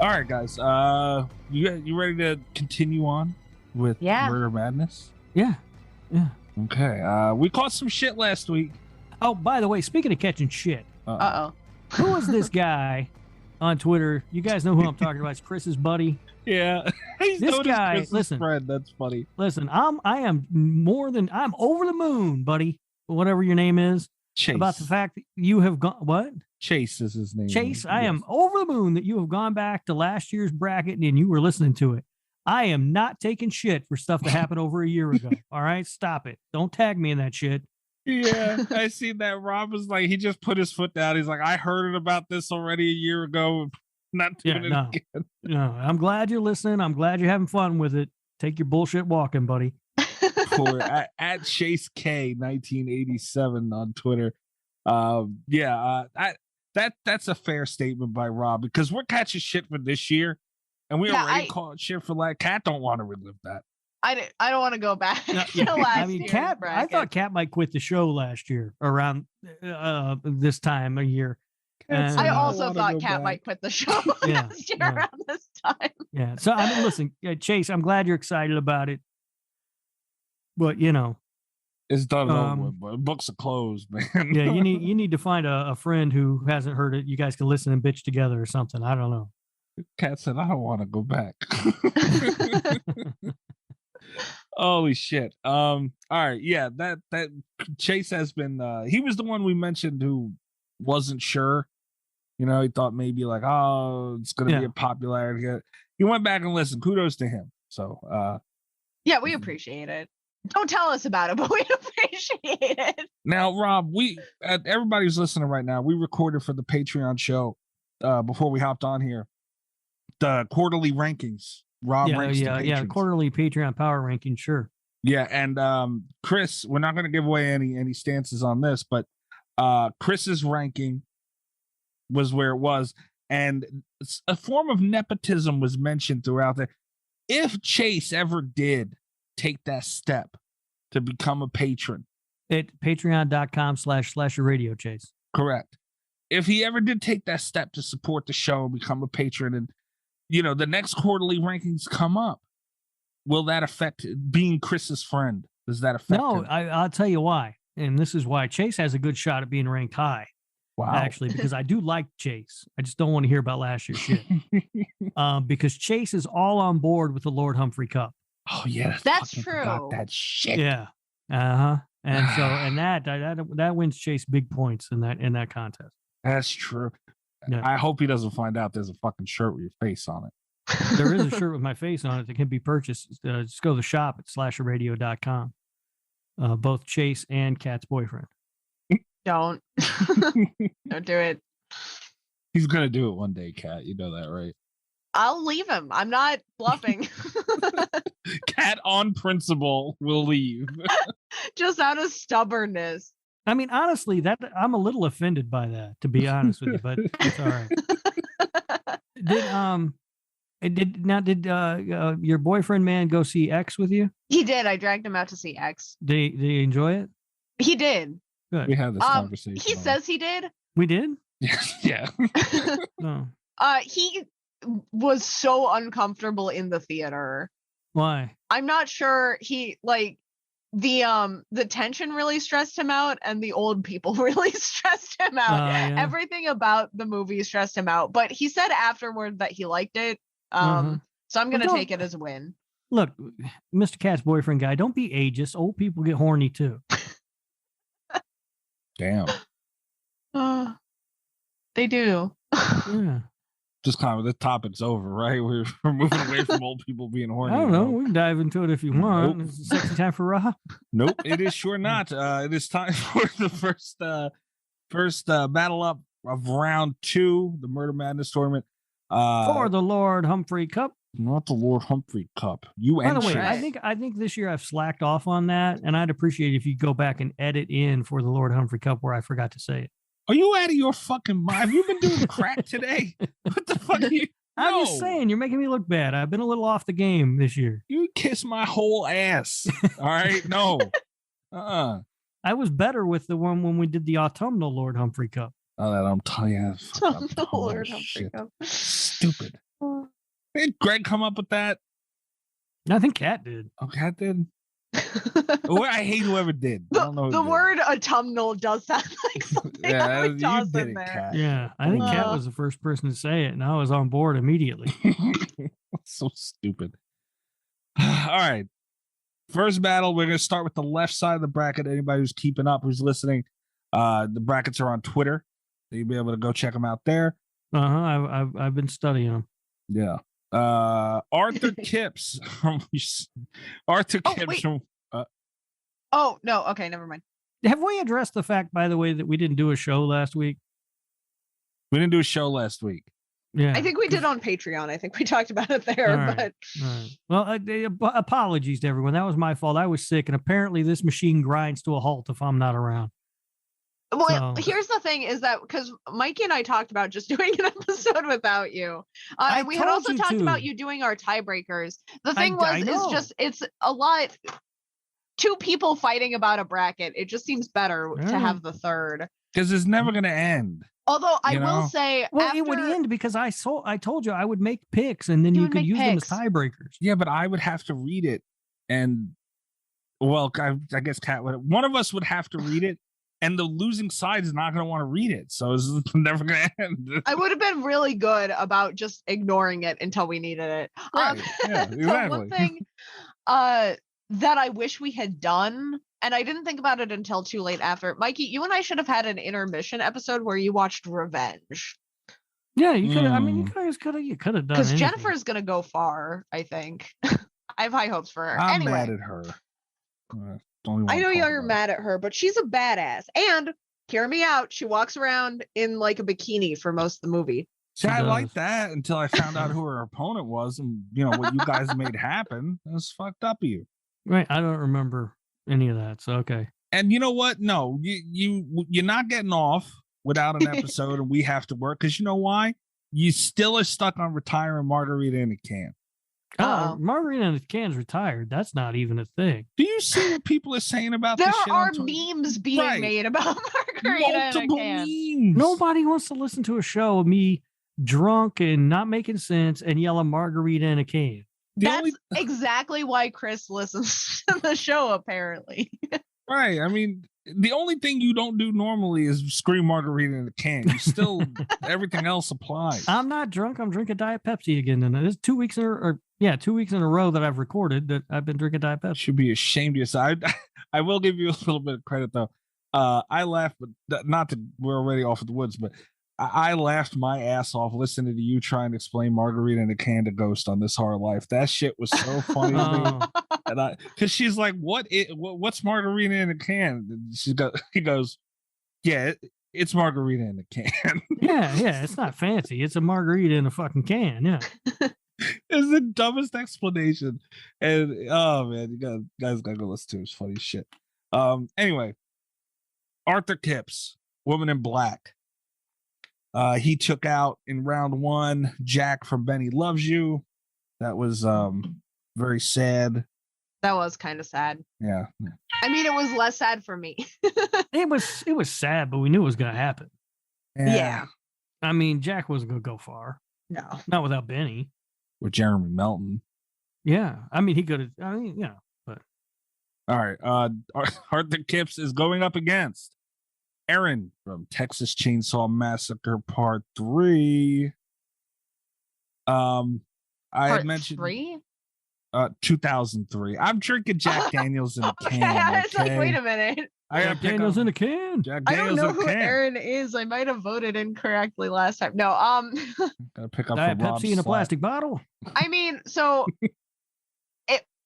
All right, guys. You ready to continue on with Yeah. Murder Madness? Yeah. Yeah. Okay. We caught some shit last week. Oh, by the way, speaking of catching shit, who was this guy on Twitter? You guys know who I'm talking about. It's Chris's buddy. Yeah. This guy, listen. Friend. That's funny. Listen, I'm over the moon, buddy. Whatever your name is. Chase. About the fact that you have gone, what? Chase is his name. Chase, I am over the moon that you have gone back to last year's bracket and you were listening to it. I am not taking shit for stuff that happened over a year ago. All right, stop it. Don't tag me in that shit. Yeah, I seen that. Rob was like, he just put his foot down. He's like, I heard about this already a year ago. Not doing it again. No, I'm glad you're listening. I'm glad you're having fun with it. Take your bullshit walking, buddy. For at Chase K 1987 on Twitter. That's a fair statement by Rob, because we're catching shit for this year, and we already caught shit for like Cat. Don't want to relive that. I don't want to go back to last year. Cat. I thought Cat might quit the show last year around this time of year. And, I also thought Cat might quit the show last year around this time. Yeah. So I mean, listen, Chase, I'm glad you're excited about it, but it's done over with, but books are closed, man. Yeah, you need to find a friend who hasn't heard it. You guys can listen and bitch together or something. I don't know. Cat said, I don't want to go back. Holy shit. All right, yeah, that Chase has been he was the one we mentioned who wasn't sure. He thought maybe like, oh, it's gonna be a popularity. He went back and listened. Kudos to him. So yeah, we appreciate it. Don't tell us about it, but we appreciate it. Now, Rob, everybody who's listening right now, we recorded for the Patreon show before we hopped on here the quarterly rankings. Rob ranks the patrons. Quarterly Patreon power ranking, sure. Yeah, and Chris, we're not going to give away any stances on this, but Chris's ranking was where it was, and a form of nepotism was mentioned throughout there. If Chase ever did take that step to become a patron at patreon.com/slasherradio, Chase. Correct. If he ever did take that step to support the show and become a patron, and the next quarterly rankings come up, will that affect being Chris's friend? Does that affect him? I'll tell you why. And this is why Chase has a good shot at being ranked high. Wow. Actually, because I do like Chase. I just don't want to hear about last year's shit. Because Chase is all on board with the Lord Humphrey Cup. Oh yeah, that's true. That shit. Yeah. And so that wins Chase big points in that contest. That's true. Yeah. I hope he doesn't find out there's a fucking shirt with your face on it. There is a shirt with my face on it that can be purchased. Just go to the shop at slasherradio.com. Both Chase and Cat's boyfriend. Don't do it. He's gonna do it one day, Cat. You know that, right? I'll leave him. I'm not bluffing. Cat on principle will leave. Just out of stubbornness. I mean, honestly, that I'm a little offended by that, to be honest with you, but it's all right. Did your boyfriend man go see X with you? He did. I dragged him out to see X. Did he enjoy it? He did. Good. We had this conversation. He says he did. We did? Yeah. Oh. He was so uncomfortable in the theater. Why? I'm not sure. He the tension really stressed him out, and the old people really stressed him out. Yeah. Everything about the movie stressed him out, but he said afterward that he liked it. So I'm gonna take it as a win. Look, Mr. Cat's boyfriend guy, don't be ageist. Old people get horny too. Damn. They do. Yeah. Just kind of the topic's over, right? We're moving away from old people being horny. I don't know. We can dive into it if you want. Nope. It's a sexy time for Rob. Nope, it is sure not. It is time for the first battle up of round 2, the Murder Madness tournament. For the Lord Humphrey Cup. Not the Lord Humphrey Cup. By the way, I think this year I've slacked off on that, and I'd appreciate if you go back and edit in for the Lord Humphrey Cup where I forgot to say it. Are you out of your fucking mind? Have you been doing crack today? What the fuck are you? I'm just saying, you're making me look bad. I've been a little off the game this year. You kiss my whole ass. All right? No. I was better with the one when we did the autumnal Lord Humphrey Cup. Oh, that I'm telling you. Lord Humphrey Cup. Stupid. Did Greg come up with that? I think Cat did. Oh, Cat did? I hate whoever did. I don't know the word autumnal does sound like something I would toss in there. Kat. Yeah, I think Kat was the first person to say it, and I was on board immediately. So stupid. All right. First battle, we're going to start with the left side of the bracket. Anybody who's keeping up, who's listening, the brackets are on Twitter. So you'll be able to go check them out there. I've been studying them. Yeah. Arthur Kipps. Arthur Kipps. From, oh, no. Okay, never mind. Have we addressed the fact, by the way, that we didn't do a show last week? We didn't do a show last week. Yeah, I think we did on Patreon. I think we talked about it there. All right. Well, apologies to everyone. That was my fault. I was sick, and apparently this machine grinds to a halt if I'm not around. Well, here's the thing: is that because Mikey and I talked about just doing an episode without you, and we had also talked about you doing our tiebreakers. The thing it's a lot. Two people fighting about a bracket. It just seems better to have the third because it's never going to end. Although I will say, it would end because I told you I would make picks and then you could use them as tiebreakers. Yeah, but I would have to read it, and I guess Kat would. One of us would have to read it, and the losing side is not going to want to read it, so it's never going to end. I would have been really good about just ignoring it until we needed it. Right. Yeah, exactly. The one thing that I wish we had done. And I didn't think about it until too late after. Mikey, you and I should have had an intermission episode where you watched Revenge. Yeah, you could. I mean, you could have done. Because Jennifer's gonna go far. I think. I have high hopes for her. I'm mad at her. I know you're mad at her, but she's a badass. And hear me out. She walks around in like a bikini for most of the movie. See, I like that until I found out who her opponent was, and what you guys made happen. It was fucked up of you. Right, I don't remember any of that, so okay. And you know what? No, you're not getting off without an episode, and we have to work because you know why? You still are stuck on retiring Margarita in a can. Oh, Margarita in a can's retired. That's not even a thing. Do you see what people are saying about this shit? There are memes being made about Margarita in a can. Memes. Nobody wants to listen to a show of me drunk and not making sense and yelling Margarita in a can. That's exactly why Chris listens to the show, apparently. Right. I mean, the only thing you don't do normally is scream Margarita in a can. You still, everything else applies. I'm not drunk. I'm drinking Diet Pepsi again. And it's 2 weeks 2 weeks in a row that I've recorded that I've been drinking Diet Pepsi. Should be ashamed of yourself. I will give you a little bit of credit, though. I laughed, but we're already off of the woods, but I laughed my ass off listening to you trying to explain Margarita in a can to Ghost on This Hard Life. That shit was so funny to me. And because she's like, what's Margarita in a can? And he goes, yeah, it's Margarita in a can. Yeah, it's not fancy. It's a margarita in a fucking can. Yeah. It's the dumbest explanation. And oh man, you guys gotta go listen to it. It's funny as shit. Anyway, Arthur Kipps, Woman in Black. He took out in round 1 Jack from Benny Loves You. That was very sad. That was kind of sad. Yeah. I mean, it was less sad for me. It was sad, but we knew it was gonna happen. Yeah. I mean, Jack wasn't gonna go far. No. Not without Benny. With Jeremy Melton. Yeah. I mean, he could have. I mean, yeah. But all right. Arthur Kipps is going up against Aaron from Texas Chainsaw Massacre Part 3. I had mentioned 3? 2003. I'm drinking Jack Daniels in a can. I was like, wait a minute. Jack Daniels in a can. Jack I Daniels don't know who can. Aaron is. I might have voted incorrectly last time. No, gotta pick up Diet Pepsi in a plastic bottle. I mean, so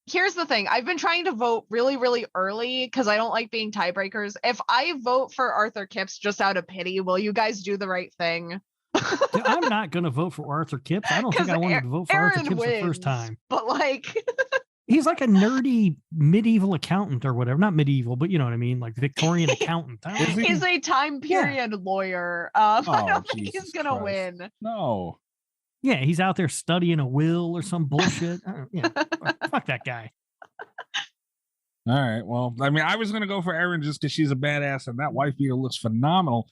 here's the thing. I've been trying to vote really, really early because I don't like being tiebreakers. If I vote for Arthur Kipps just out of pity, will you guys do the right thing? I'm not going to vote for Arthur Kipps. I don't think I wanted to vote for Aaron Arthur Kipps wins, the first time. But like, he's like a nerdy medieval accountant or whatever. Not medieval, but you know what I mean, like Victorian accountant. He's a time period lawyer. I don't think he's going to win. No. Yeah, he's out there studying a will or some bullshit. Fuck that guy. All right. Well, I mean, I was going to go for Erin just because she's a badass and that wife beater looks phenomenal.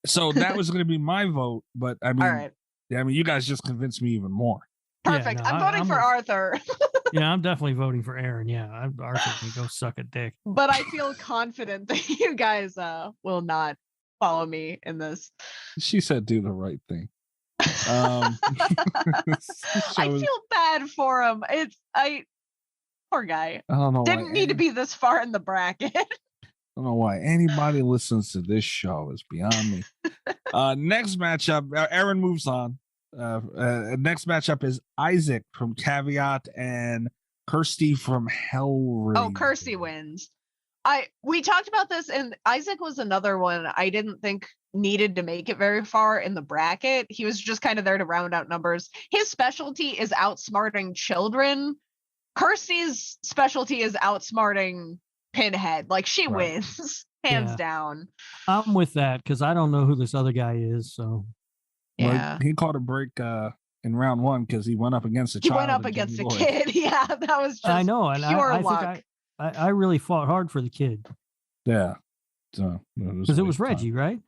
So that was going to be my vote. But I mean, all right. Yeah, I mean, you guys just convinced me even more. Perfect. I'm voting for Arthur. Yeah, I'm definitely voting for Aaron. Yeah, Arthur can go suck a dick. But I feel confident that you guys will not follow me in this. She said do the right thing. I feel bad for him. Poor guy. I don't know. Didn't need to be this far in the bracket. I don't know why anybody listens to this show. Is beyond me. Next matchup, Aaron moves on. Next matchup is Isaac from Caveat and Kirsty from Hellraiser. Oh, Kirsty wins. We talked about this, and Isaac was another one I didn't think needed to make it very far in the bracket. He was just kind of there to round out numbers. His specialty is outsmarting children. Kirsty's specialty is outsmarting Pinhead. Like, she wins, hands down. I'm with that because I don't know who this other guy is. So yeah, he caught a break in round one because he went up against a child. He went up against a kid. Yeah, that was just I know, and pure luck. Think I really fought hard for the kid. Yeah, because it was Reggie, right?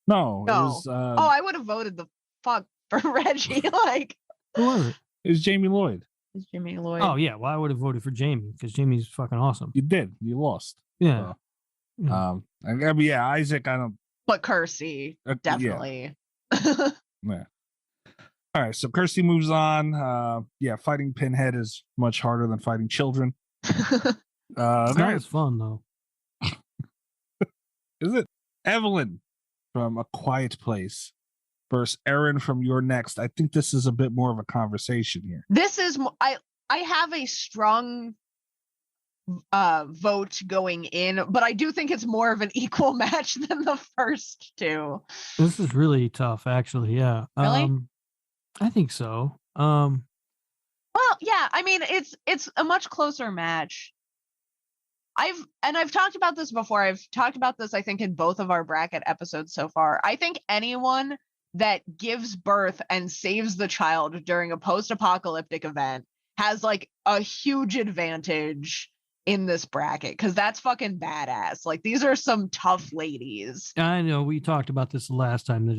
No, it was. I would have voted the fuck for Reggie. Like, who was it? It was Jamie Lloyd. It's Jamie Lloyd. Oh yeah, well I would have voted for Jamie because Jamie's fucking awesome. You did. You lost. Yeah. Isaac. I don't. But Kirsty, definitely. Yeah. All right, so Kirsty moves on. Fighting Pinhead is much harder than fighting children. It's not as fun though. Is it? Evelyn from A Quiet Place versus Aaron from Your Next. I think this is a bit more of a conversation here. This is I have a strong vote going in, but I do think it's more of an equal match than the first two. This is really tough, actually. Yeah. Really? I think so. Well, yeah. I mean, it's a much closer match. I've talked about this before. I've talked about this, I think, in both of our bracket episodes so far. I think anyone that gives birth and saves the child during a post-apocalyptic event has like a huge advantage in this bracket because that's fucking badass. Like, these are some tough ladies. I know we talked about this the last time that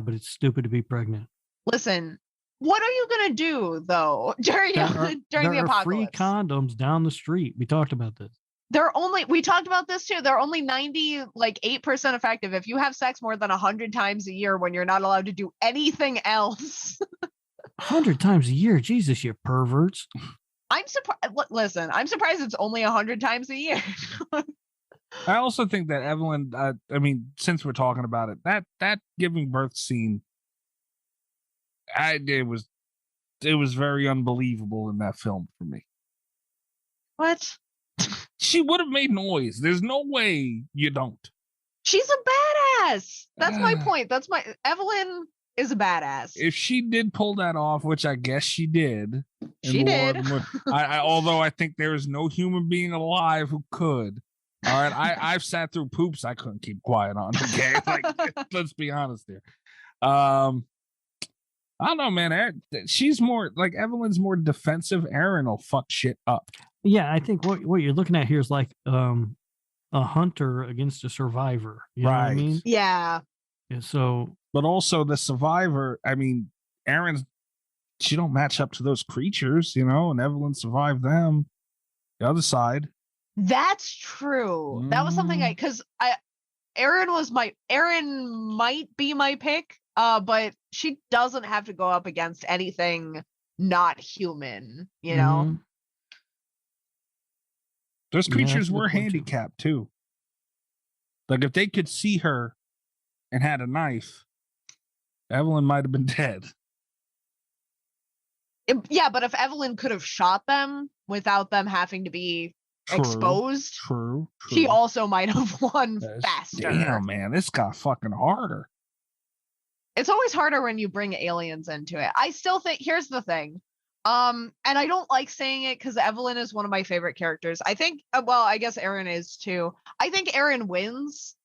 but it's stupid to be pregnant. Listen, what are you gonna do though during the apocalypse? Free condoms down the street. We talked about this. We talked about this too. They're only 8% effective if you have sex more than 100 times a year when you're not allowed to do anything else. 100 times a year, Jesus, you perverts. I'm surprised. Listen, I'm surprised it's only 100 times a year. I also think that Evelyn. Since we're talking about it, that giving birth scene, it was very unbelievable in that film for me. What? She would have made noise. There's no way you don't. She's a badass. That's my point. Evelyn is a badass. If she did pull that off, which I guess she did. She did. Although I think there is no human being alive who could. All right, I've sat through poops I couldn't keep quiet on. Okay, let's be honest here. I don't know, man. She's more like Evelyn's more defensive. Aaron will fuck shit up. Yeah, I think what you're looking at here is like a hunter against a survivor. You know what I mean? Yeah. So, but also the survivor. I mean, she don't match up to those creatures, and Evelyn survived them. The other side. That's true. That was something Aaron might be my pick. But she doesn't have to go up against anything not human, Mm-hmm. Those creatures were handicapped too. Like, if they could see her and had a knife, Evelyn might have been dead. Yeah, but if Evelyn could have shot them without them having to be exposed, true. She also might have won faster. Damn, man, this got fucking harder. It's always harder when you bring aliens into it. I still think, here's the thing. And I don't like saying it because Evelyn is one of my favorite characters. I think, I guess Aaron is too. I think Aaron wins.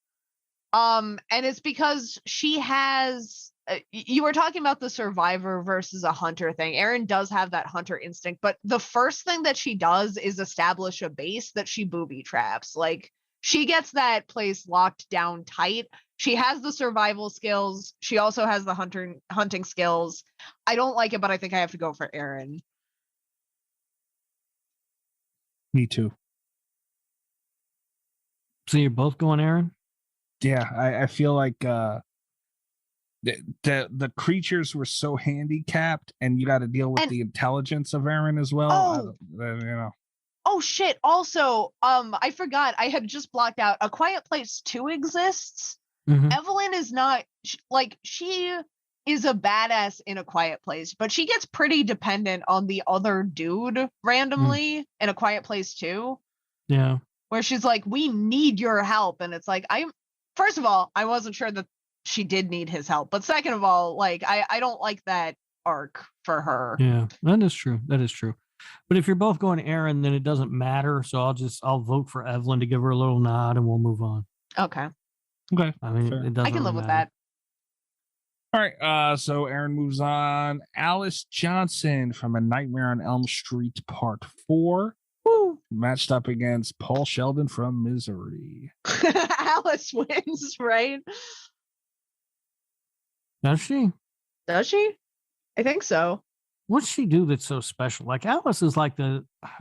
And it's because she has, you were talking about the survivor versus a hunter thing. Aaron does have that hunter instinct, but the first thing that she does is establish a base that she booby traps. Like, she gets that place locked down tight. She has the survival skills. She also has the hunting skills. I don't like it, but I think I have to go for Aaron. Me too. So you're both going Aaron? Yeah, I feel like the creatures were so handicapped, and you got to deal with the intelligence of Aaron as well. Oh shit! Also, I forgot. I had just blocked out. A Quiet Place 2 exists. Mm-hmm. Evelyn is not she is a badass in A Quiet Place, but she gets pretty dependent on the other dude randomly in A Quiet Place 2. Yeah. Where she's like, we need your help. And it's like, first of all, I wasn't sure that she did need his help. But second of all, I don't like that arc for her. Yeah, that is true. That is true. But if you're both going Aaron, then it doesn't matter. So I'll vote for Evelyn to give her a little nod and we'll move on. Okay. Okay. I mean, it doesn't. I can live with that. All right. So Aaron moves on. Alice Johnson from A Nightmare on Elm Street Part 4. Woo. Matched up against Paul Sheldon from Misery. Alice wins, right? Does she? Does she? I think so. What's she do that's so special? Like Alice is like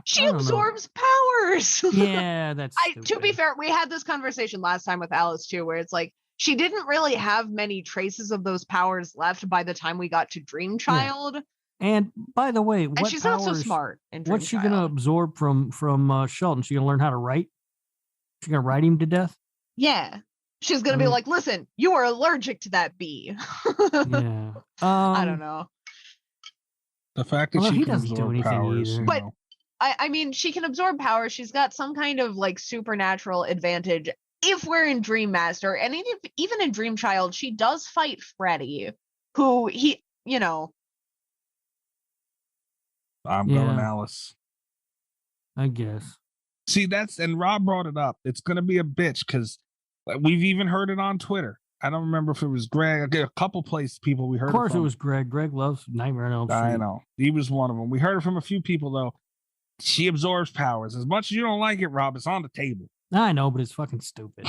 she absorbs powers. Yeah, that's to be fair, we had this conversation last time with Alice too, where it's like she didn't really have many traces of those powers left by the time we got to Dream Child. Yeah. And by the way, and she's not so smart. What's she going to absorb from Sheldon? She going to learn how to write? She going to write him to death? Yeah. She's going to be like, listen, you are allergic to that bee. Yeah. I don't know. The fact that she doesn't do anything powers, either. But I mean, she can absorb power. She's got some kind of supernatural advantage if we're in Dream Master. And even in Dream Child, she does fight Freddy, who I'm going Alice. I guess. See, and Rob brought it up. It's going to be a bitch because we've even heard it on Twitter. I don't remember if it was Greg. A couple people we heard. Of course, it was Greg. Greg loves Nightmare on Elm Street. I know. He was one of them. We heard it from a few people though. She absorbs powers. As much as you don't like it, Rob, it's on the table. I know, but it's fucking stupid.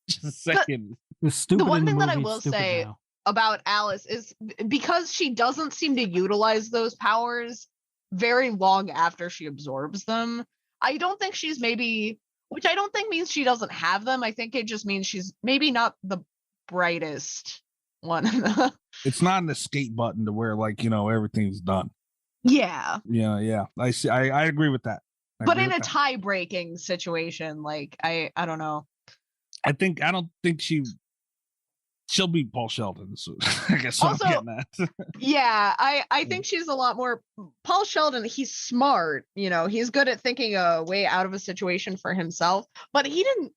Just saying. It's stupid. The one thing that I will say about Alice is because she doesn't seem to utilize those powers very long after she absorbs them. I don't think she's which I don't think means she doesn't have them. I think it just means she's maybe not the brightest one. It's not an escape button to where everything's done. Yeah. I see. I agree with that. But in a tie-breaking situation, I don't know. I don't think she'll beat Paul Sheldon. So I guess also, I'm getting that. Yeah, I think she's a lot more. Paul Sheldon, he's smart. He's good at thinking a way out of a situation for himself. But he didn't.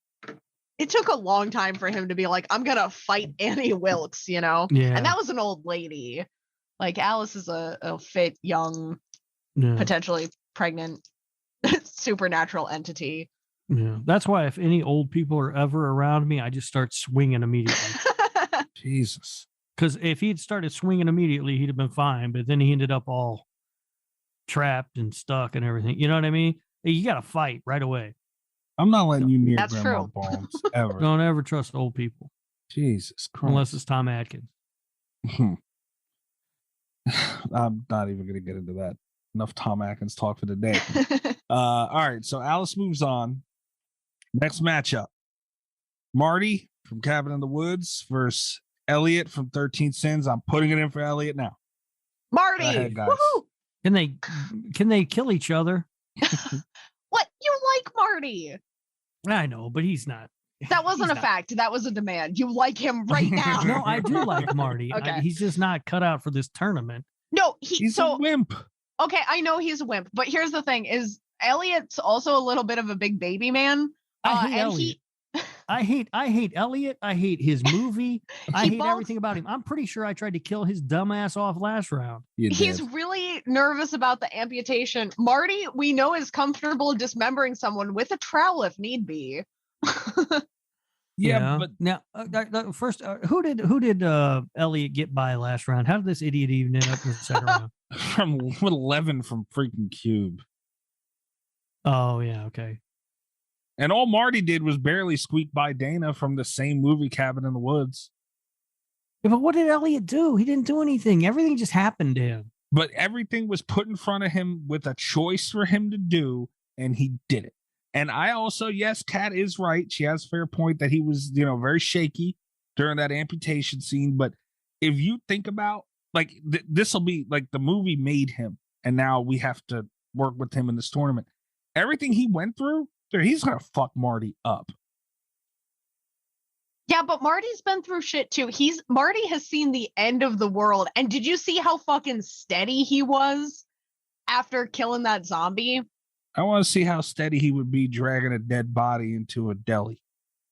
It took a long time for him to be like, I'm gonna fight Annie Wilkes. Yeah. And that was an old lady. Alice is a fit, young, potentially pregnant, supernatural entity. Yeah, that's why if any old people are ever around me, I just start swinging immediately. Jesus. Because if he'd started swinging immediately, he'd have been fine. But then he ended up all trapped and stuck and everything. You know what I mean? You got to fight right away. I'm not letting you near That's Grandma true. Bones ever. Don't ever trust old people. Jesus Christ. Unless it's Tom Atkins. I'm not even going to get into that. Enough Tom Atkins talk for the day. All right. So Alice moves on. Next matchup. Marty from Cabin in the Woods versus Elliot from 13 Sins. I'm putting it in for Elliot now. Marty. Go ahead, guys. Can they kill each other? What? You like Marty? I know, but he's not. That wasn't a fact. That was a demand. You like him right now. No, I do like Marty. Okay. He's just not cut out for this tournament. No, he's a wimp. Okay, I know he's a wimp, but here's the thing: is Elliot's also a little bit of a big baby man. I hate Elliot. I hate Elliot. I hate his movie. I hate everything about him. I'm pretty sure I tried to kill his dumbass off last round. He's really nervous about the amputation. Marty, we know, is comfortable dismembering someone with a trowel if need be. Yeah, but now first, who did Elliot get by last round? How did this idiot even end up in the second round? From 11 from freaking Cube. Oh yeah, okay. And all Marty did was barely squeak by Dana from the same movie, Cabin in the Woods. Yeah, but what did Elliot do? He didn't do anything. Everything just happened to him. But everything was put in front of him with a choice for him to do, and he did it. And I also, yes, Kat is right. She has a fair point that he was, very shaky during that amputation scene. But if you think about, like, this will be like the movie made him, and now we have to work with him in this tournament. Everything he went through, he's gonna fuck Marty up. Yeah, but Marty's been through shit too. Marty has seen the end of the world. And did you see how fucking steady he was after killing that zombie? I want to see how steady he would be dragging a dead body into a deli.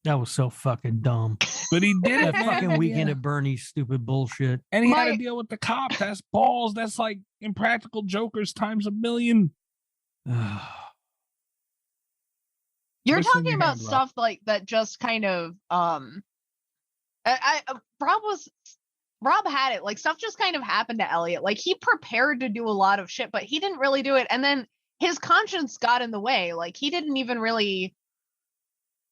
That was so fucking dumb. But he did it. That fucking Weekend at Bernie's stupid bullshit. And he had to deal with the cop. That's balls. That's like Impractical Jokers times a million. You're talking about stuff like that just kind of Rob had it. Like, stuff just kind of happened to Elliot. Like, he prepared to do a lot of shit, but he didn't really do it. And then his conscience got in the way. Like, he didn't even really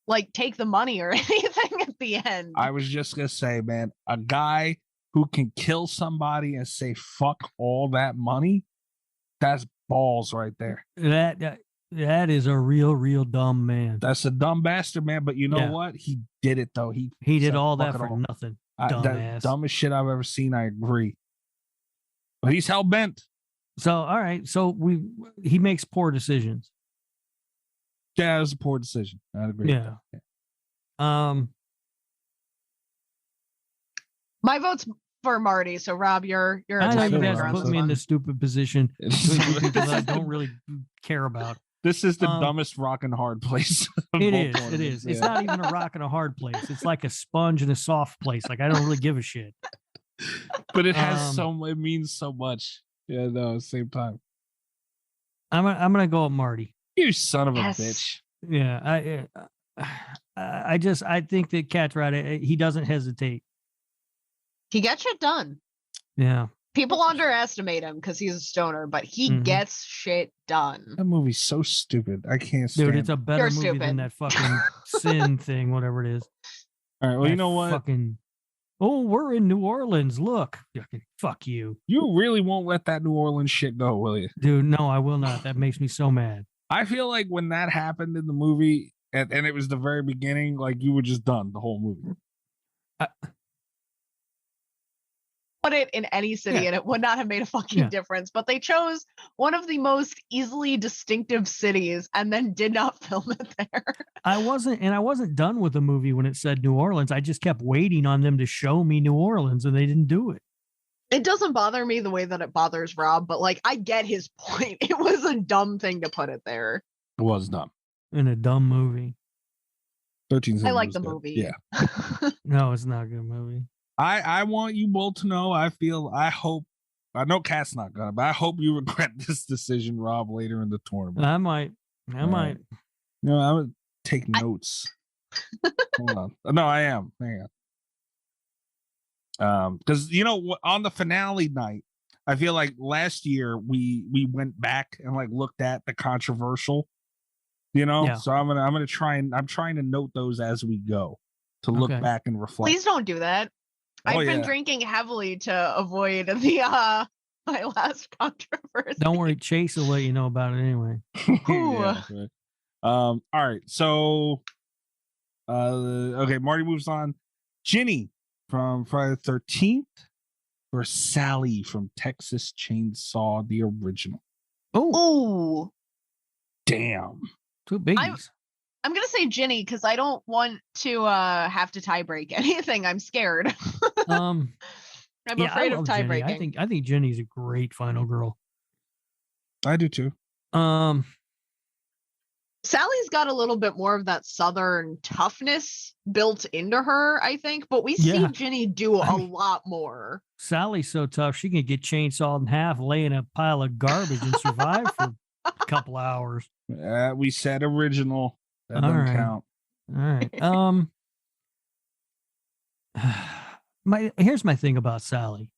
like take the money or anything at the end. I was just gonna say, man, a guy who can kill somebody and say fuck all that money, that's balls right there. That is a real dumb man. That's a dumb bastard, man. But you know what? He did it though. He did all that for nothing. Dumbass. Dumbest shit I've ever seen. I agree. But he's hell bent. So all right. So he makes poor decisions. Yeah, it was a poor decision. I agree. Yeah. My vote's for Marty. So Rob, you're a tiebreaker. Put me in this stupid position that I don't really care about. This is the dumbest rock and hard place. It is. Yeah. It's not even a rock and a hard place. It's like a sponge and a soft place. Like, I don't really give a shit. But it has it means so much. Yeah, no, at the same time. I'm gonna go with Marty. You son of a bitch. Yeah, I think that Kat's right. He doesn't hesitate. He gets shit done. Yeah. People underestimate him because he's a stoner, but he gets shit done. That movie's so stupid. I can't stand it. Dude, it's a better movie than that fucking Sin thing, whatever it is. All right, well, you know what? We're in New Orleans. Look. Fuck you. You really won't let that New Orleans shit go, will you? Dude, no, I will not. That makes me so mad. I feel like when that happened in the movie, and it was the very beginning, like you were just done the whole movie. Put it in any city and it would not have made a fucking difference. But they chose one of the most easily distinctive cities and then did not film it there. I wasn't done with the movie when it said New Orleans. I just kept waiting on them to show me New Orleans, and they didn't do it. It doesn't bother me the way that it bothers Rob, but like, I get his point. It was a dumb thing to put it there. It was dumb. In a dumb movie. 13 I like the movie. Yeah. No, it's not a good movie. I want you both to know, I know Kat's not gonna, but I hope you regret this decision, Rob, later in the tournament. I might. No, I would take notes. Hold on. No, I am. Hang on. Because on the finale night, I feel like last year we went back and like looked at the controversial, So I'm trying to note those as we go to look back and reflect. Please don't do that. I've been drinking heavily to avoid the my last controversy. Don't worry, Chase will let you know about it anyway. Right. All right, so Marty moves on. Ginny from Friday the 13th or Sally from Texas Chainsaw, the original. Oh, damn, two biggies. I'm gonna say Ginny because I don't want to have to tie break anything. I'm scared. I'm afraid of tie breaking. I think Ginny's a great final girl. I do too. Sally's got a little bit more of that southern toughness built into her, I think, but we see Ginny do a lot more. Sally's so tough she can get chainsawed in half, lay in a pile of garbage, and survive for a couple hours. We said original. That doesn't count. All right. Here's my thing about Sally.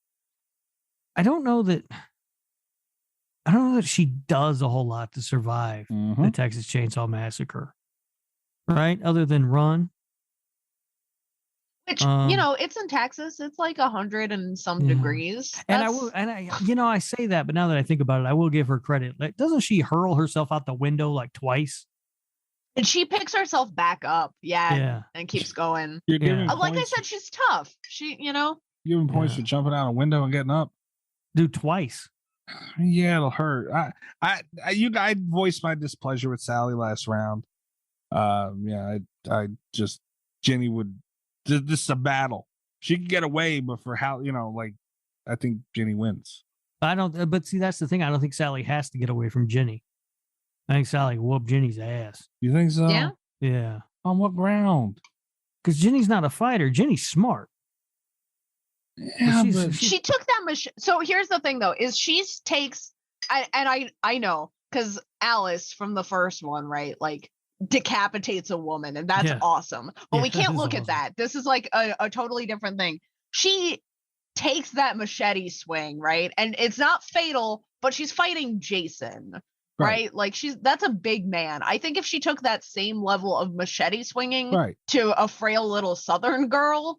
I don't know that she does a whole lot to survive the Texas Chainsaw Massacre. right? Other than run. Which, it's in Texas. It's like 100 and some degrees. And I say that, but now that I think about it, I will give her credit. Like, doesn't she hurl herself out the window like twice? And she picks herself back up, and keeps going. Like I said, she's tough. She, giving points for jumping out a window and getting up. Do twice. Yeah, it'll hurt. I voiced my displeasure with Sally last round. Jenny would. This is a battle. She can get away, but for how I think Jenny wins. I don't. But see, that's the thing. I don't think Sally has to get away from Jenny. I think Sally whooped Jenny's ass. You think so? Yeah. Yeah. On what ground? Because Jenny's not a fighter. Jenny's smart. Yeah, but she took that machine. So here's the thing, though, is she takes, I know, because Alice from the first one, right, like decapitates a woman, and that's awesome. But we can't look at that. This is like a totally different thing. She takes that machete swing, right, and it's not fatal, but she's fighting Jason. Right? Like that's a big man. I think if she took that same level of machete swinging to a frail little Southern girl,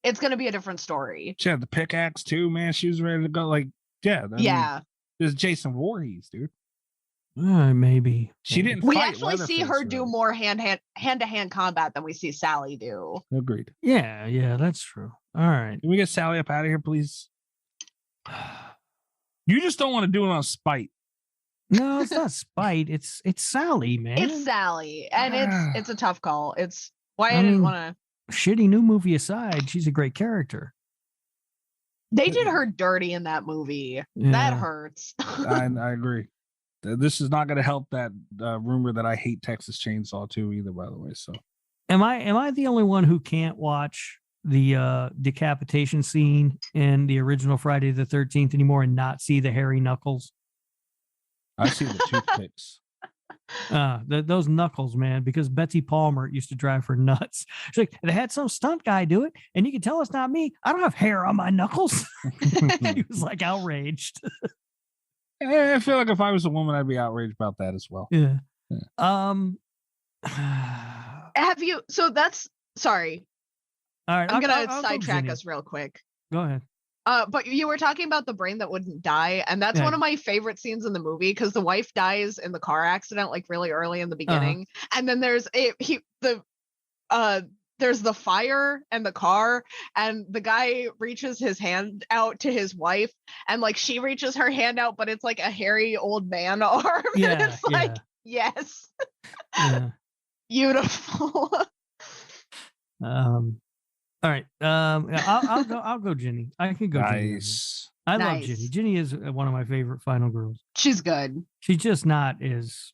it's going to be a different story. She had the pickaxe too, man. She was ready to go. Like, this is Jason Voorhees, dude. Maybe she didn't. We actually see her do more hand-to-hand combat than we see Sally do. Agreed. Yeah, that's true. All right, can we get Sally up out of here, please? You just don't want to do it on spite. No, it's not spite. It's Sally, man. It's Sally, and it's a tough call. It's why I didn't want to. Shitty new movie aside, she's a great character. They did her dirty in that movie. Yeah. That hurts. I agree. This is not going to help that rumor that I hate Texas Chainsaw too, either. By the way, so am I the only one who can't watch the decapitation scene in the original Friday the 13th anymore and not see the hairy knuckles? I see the toothpicks. Those knuckles, man, because Betsy Palmer used to drive her nuts. She's like, they had some stunt guy do it, and you can tell it's not me. I don't have hair on my knuckles. He was like outraged. I feel like if I was a woman, I'd be outraged about that as well. Yeah. Have you? So that's sorry. All right, I'm gonna sidetrack us real quick. Go ahead. But you were talking about the brain that wouldn't die, and that's one of my favorite scenes in the movie because the wife dies in the car accident like really early in the beginning, and then there's there's the fire and the car, and the guy reaches his hand out to his wife, and like she reaches her hand out, but it's like a hairy old man arm. Yeah, and it's like yes, beautiful. All right. I'll go Jenny. I can go nice. Jenny. I love Jenny. Jenny is one of my favorite final girls. She's good. She's just not as,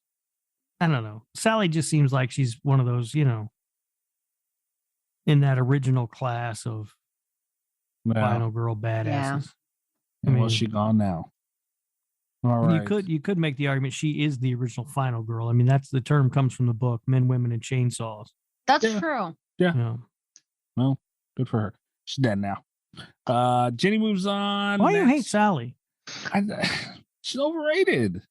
I don't know. Sally just seems like she's one of those, in that original class of final girl badasses. Yeah. I mean, well, she gone now. All right. You could make the argument she is the original final girl. I mean, that's the term comes from the book, Men, Women, and Chainsaws. That's true. Yeah. Well, good for her. She's dead now. Jenny moves on. Why do you hate Sally? She's overrated.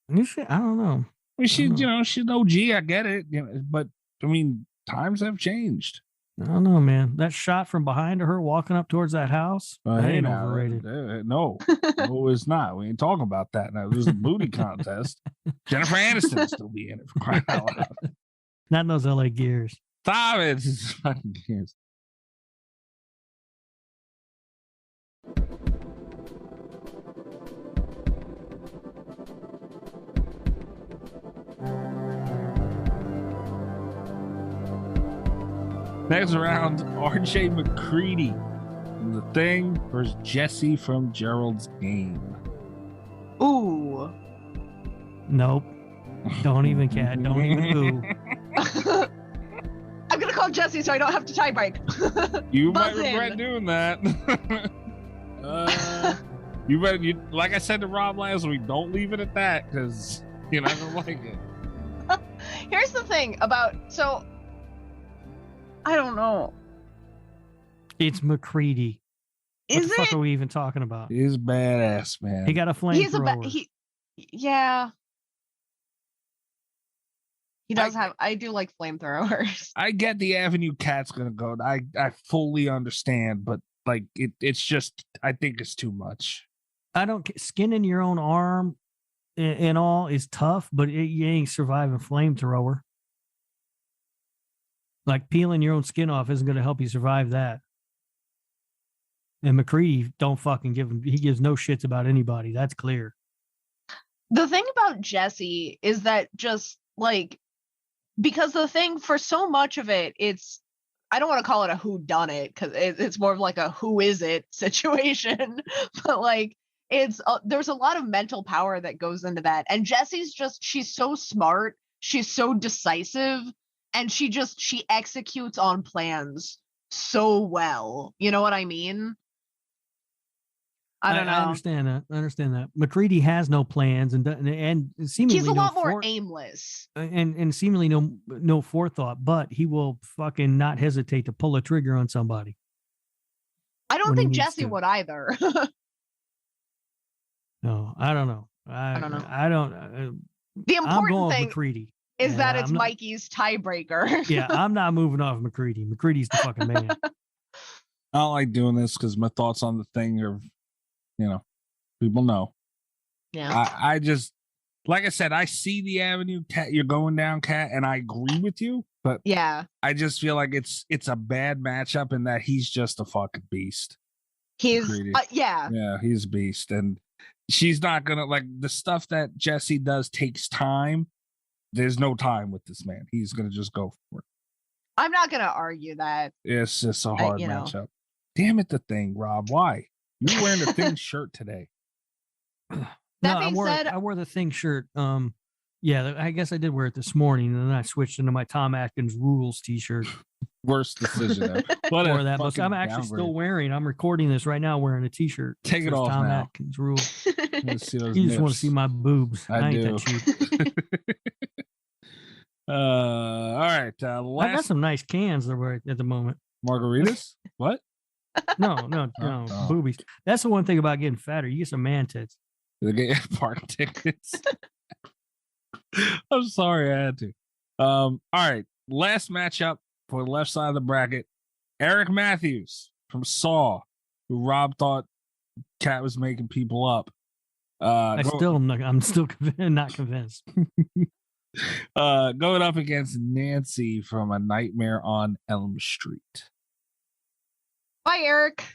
I don't know. I mean, she's an OG. I get it, but I mean, times have changed. I don't know, man. That shot from behind her walking up towards that house, that ain't overrated. No, it's not. We ain't talking about that. Now, this is a booty contest. Jennifer Aniston will still be in it for crying out loud. Not in those LA Gears. Stop it. It's fucking Gears. Next round, RJ McCready from The Thing versus Jesse from Gerald's Game. Ooh. Nope. Don't even, cat. Don't even ooh. I'm gonna call Jesse so I don't have to tie break. You might regret doing that. You better, like I said to Rob last week, don't leave it at that because you're not gonna like it. Here's the thing about I don't know. It's McCready. What the fuck are we even talking about? He's badass, man. He got a flamethrower. Yeah. He does have. I do like flamethrowers. I get the Avenue Cat's gonna go. I fully understand, but like it's just I think it's too much. I don't skinning your own arm and all is tough, but you ain't surviving flamethrower. Like peeling your own skin off isn't going to help you survive that. And McCready don't fucking give him. He gives no shits about anybody. That's clear. The thing about Jesse is that just like. Because the thing for so much of it, it's I don't want to call it a who done it because it's more of like a who is it situation, but like it's there's a lot of mental power that goes into that. And Jesse's she's so smart, she's so decisive, and she executes on plans so well. You know what I mean? I don't know. I understand that. McCready has no plans and seemingly he's a lot more aimless and seemingly no forethought, but he will fucking not hesitate to pull a trigger on somebody. I don't think Jesse would either. No, I don't know. I don't know. I don't. The important thing McCready is that it's Mikey's tiebreaker. Yeah, I'm not moving off McCready. McCready's the fucking man. I don't like doing this because my thoughts on the thing are. People know. Yeah. I just, like I said, I see the Avenue Cat you're going down, Cat, and I agree with you. But yeah, I just feel like it's a bad matchup in that he's just a fucking beast. He's yeah, he's a beast, and she's not gonna like the stuff that Jesse does takes time. There's no time with this man. He's gonna just go for it. I'm not gonna argue that. It's just a hard matchup. Damn it, the thing, Rob. Why? You're wearing a Thing shirt today. I wore the Thing shirt. Yeah, I guess I did wear it this morning, and then I switched into my Tom Atkins Rules t-shirt. Worst decision ever. What or that, but I'm actually still wearing. I'm recording this right now wearing a t-shirt. Take it off Tom now. Atkins Rules. You just want to see my boobs. I ain't do. that cheap. All right. I got some nice cans there at the moment. Margaritas? What? No, boobies. That's the one thing about getting fatter. You get some man tits. They get park tickets. I'm sorry I had to. All right. Last matchup for the left side of the bracket. Eric Matthews from Saw, who Rob thought Cat was making people up. I'm still not convinced. Going up against Nancy from A Nightmare on Elm Street. Bye, Eric.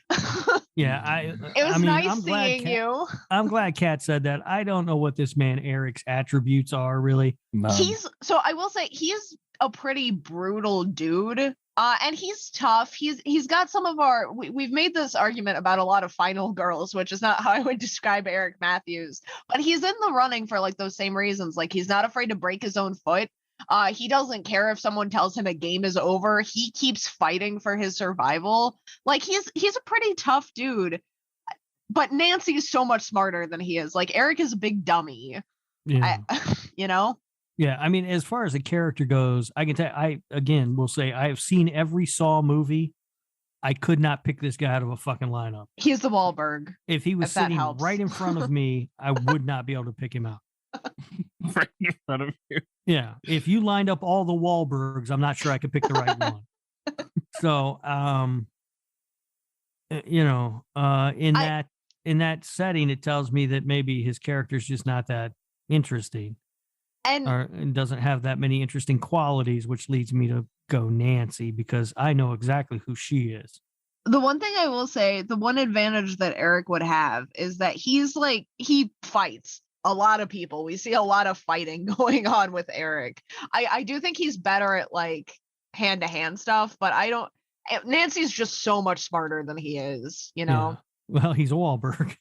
Yeah, it was nice seeing you. I'm glad Kat said that. I don't know what this man Eric's attributes are really. None. I will say he's a pretty brutal dude. And he's tough. He's got some of we've made this argument about a lot of final girls, which is not how I would describe Eric Matthews, but he's in the running for like those same reasons. Like he's not afraid to break his own foot. He doesn't care if someone tells him a game is over. He keeps fighting for his survival. Like he's a pretty tough dude, but Nancy is so much smarter than he is. Like Eric is a big dummy. Yeah. Yeah, I mean, as far as the character goes, I can tell. I will say I have seen every Saw movie. I could not pick this guy out of a fucking lineup. He's the Wahlberg. If he was sitting right in front of me, I would not be able to pick him out. Right in front of you. Yeah, if you lined up all the Wahlbergs, I'm not sure I could pick the right one. So, in that setting, it tells me that maybe his character's just not that interesting. And doesn't have that many interesting qualities, which leads me to go Nancy because I know exactly who she is. The one thing I will say, the one advantage that Eric would have is that he fights a lot of people. We see a lot of fighting going on with Eric. I do think he's better at like hand-to-hand stuff, but Nancy's just so much smarter than he is, Yeah. Well, he's a Wahlberg.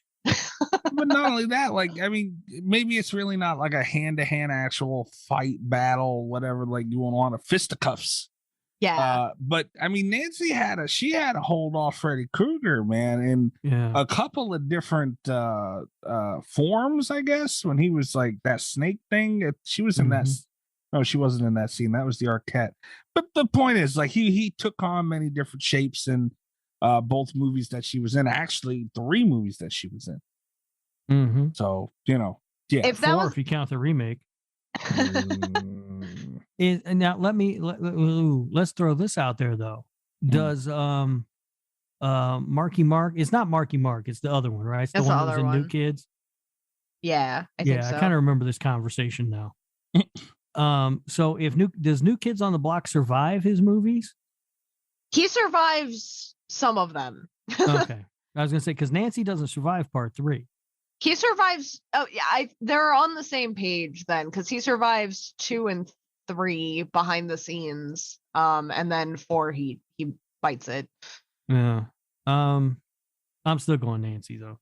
But not only that, like, I mean, maybe it's really not like a hand-to-hand actual fight battle, whatever, like you want to fisticuffs. Yeah. But I mean, Nancy had a hold off Freddy Krueger, man, in a couple of different forms, I guess, when he was like that snake thing. She was in that. No, she wasn't in that scene. That was the Arquette. But the point is, like, he took on many different shapes in both movies that she was in. Actually, 3 movies that she was in. Mm-hmm. So, if 4 if you count the remake. Now let's throw this out there though. Does Marky Mark? It's not Marky Mark. It's the other one, right? It's the one that was in New Kids. Yeah, I think so. I kind of remember this conversation now. So does New Kids on the Block survive his movies? He survives some of them. Okay, I was gonna say because Nancy doesn't survive part 3. He survives. Oh yeah, they're on the same page then because he survives 2 and 3 behind the scenes. And then 4 he bites it. Yeah. I'm still going Nancy though.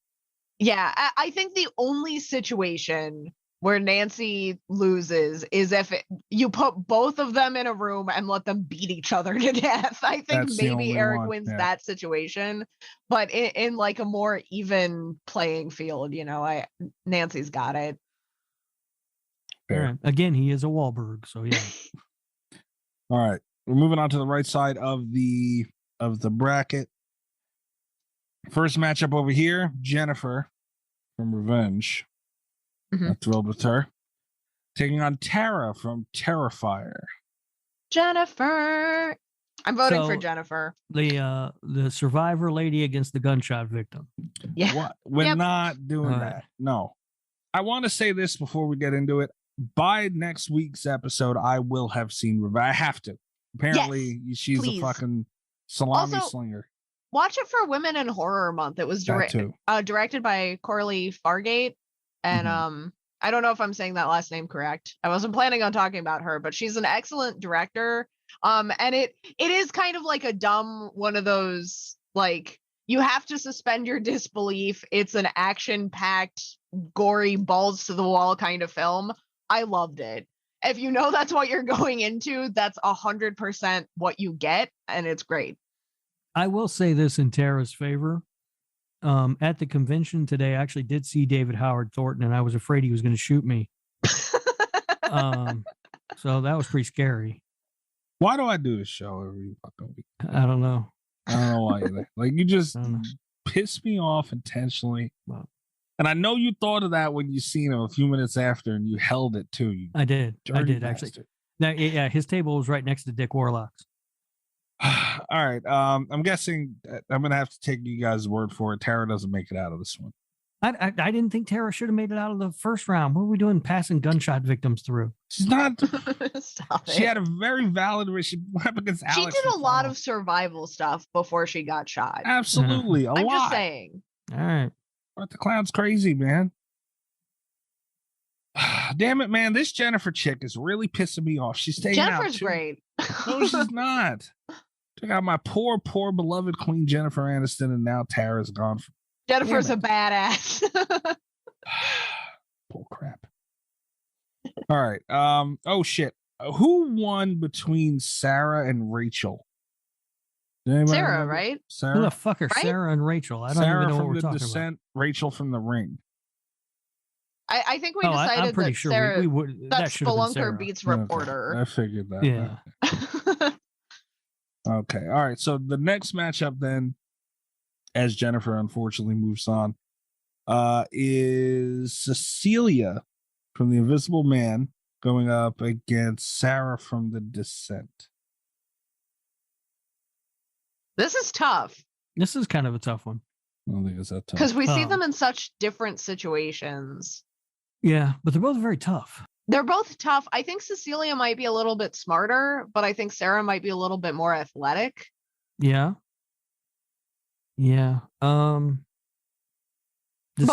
Yeah, I think the only situation where Nancy loses is if you put both of them in a room and let them beat each other to death. I think maybe Eric wins that situation, but in like a more even playing field, Nancy's got it. Fair. Again, he is a Wahlberg, so yeah. All right, we're moving on to the right side of the bracket. First matchup over here, Jennifer from Revenge. I'm thrilled with her. Taking on Tara from Terrifier. Jennifer. I'm voting for Jennifer. The survivor lady against the gunshot victim. Yeah. What? We're not doing that. Right. No. I want to say this before we get into it. By next week's episode, I will have seen Revenge. I have to. Apparently, she's a fucking salami slinger. Watch it for Women in Horror Month. It was directed by Coralie Fargate. And I don't know if I'm saying that last name correct. I wasn't planning on talking about her, but she's an excellent director. And it is kind of like a dumb one of those, like, you have to suspend your disbelief. It's an action-packed, gory, balls to the wall kind of film. I loved it. If you know that's what you're going into, that's 100% what you get, and it's great. I will say this in Tara's favor. At the convention today, I actually did see David Howard Thornton, and I was afraid he was going to shoot me. So that was pretty scary. Why do I do this show every fucking week? I don't know. I don't know why either. Like, you just piss me off intentionally. Wow. And I know you thought of that when you seen him a few minutes after, and you held it too. I did actually. Yeah, his table was right next to Dick Warlock's. All right. I'm guessing I'm gonna have to take you guys' word for it. Tara doesn't make it out of this one. I didn't think Tara should have made it out of the first round. What were we doing passing gunshot victims through? She's not. She had a very valid she went up against Alex. She did a lot of survival stuff before she got shot. Absolutely. I'm just saying. All right. But the clown's crazy, man. Damn it, man. This Jennifer chick is really pissing me off. She's taking Jennifer's great. No, she's not. Took out my poor beloved Queen Jennifer Aniston, and now Tara's gone. Jennifer's a badass. Bull crap. All right. Oh shit. Who won between Sarah and Rachel? Sarah, right? Sarah. Who the fuck are Sarah and Rachel? I don't even know what we're talking about. Rachel from The Ring. I think we decided I'm pretty that sure Sarah, we would. that Spelunker beats Reporter. Okay. I figured that. Yeah. Okay. All right. So the next matchup then, as Jennifer unfortunately moves on, is Cecilia from The Invisible Man going up against Sarah from The Descent. This is tough. This is kind of a tough one. I don't think it's that tough. Because we see them in such different situations. Yeah, but they're both very tough. They're both tough. I think Cecilia might be a little bit smarter, but I think Sarah might be a little bit more athletic. Yeah. Yeah. But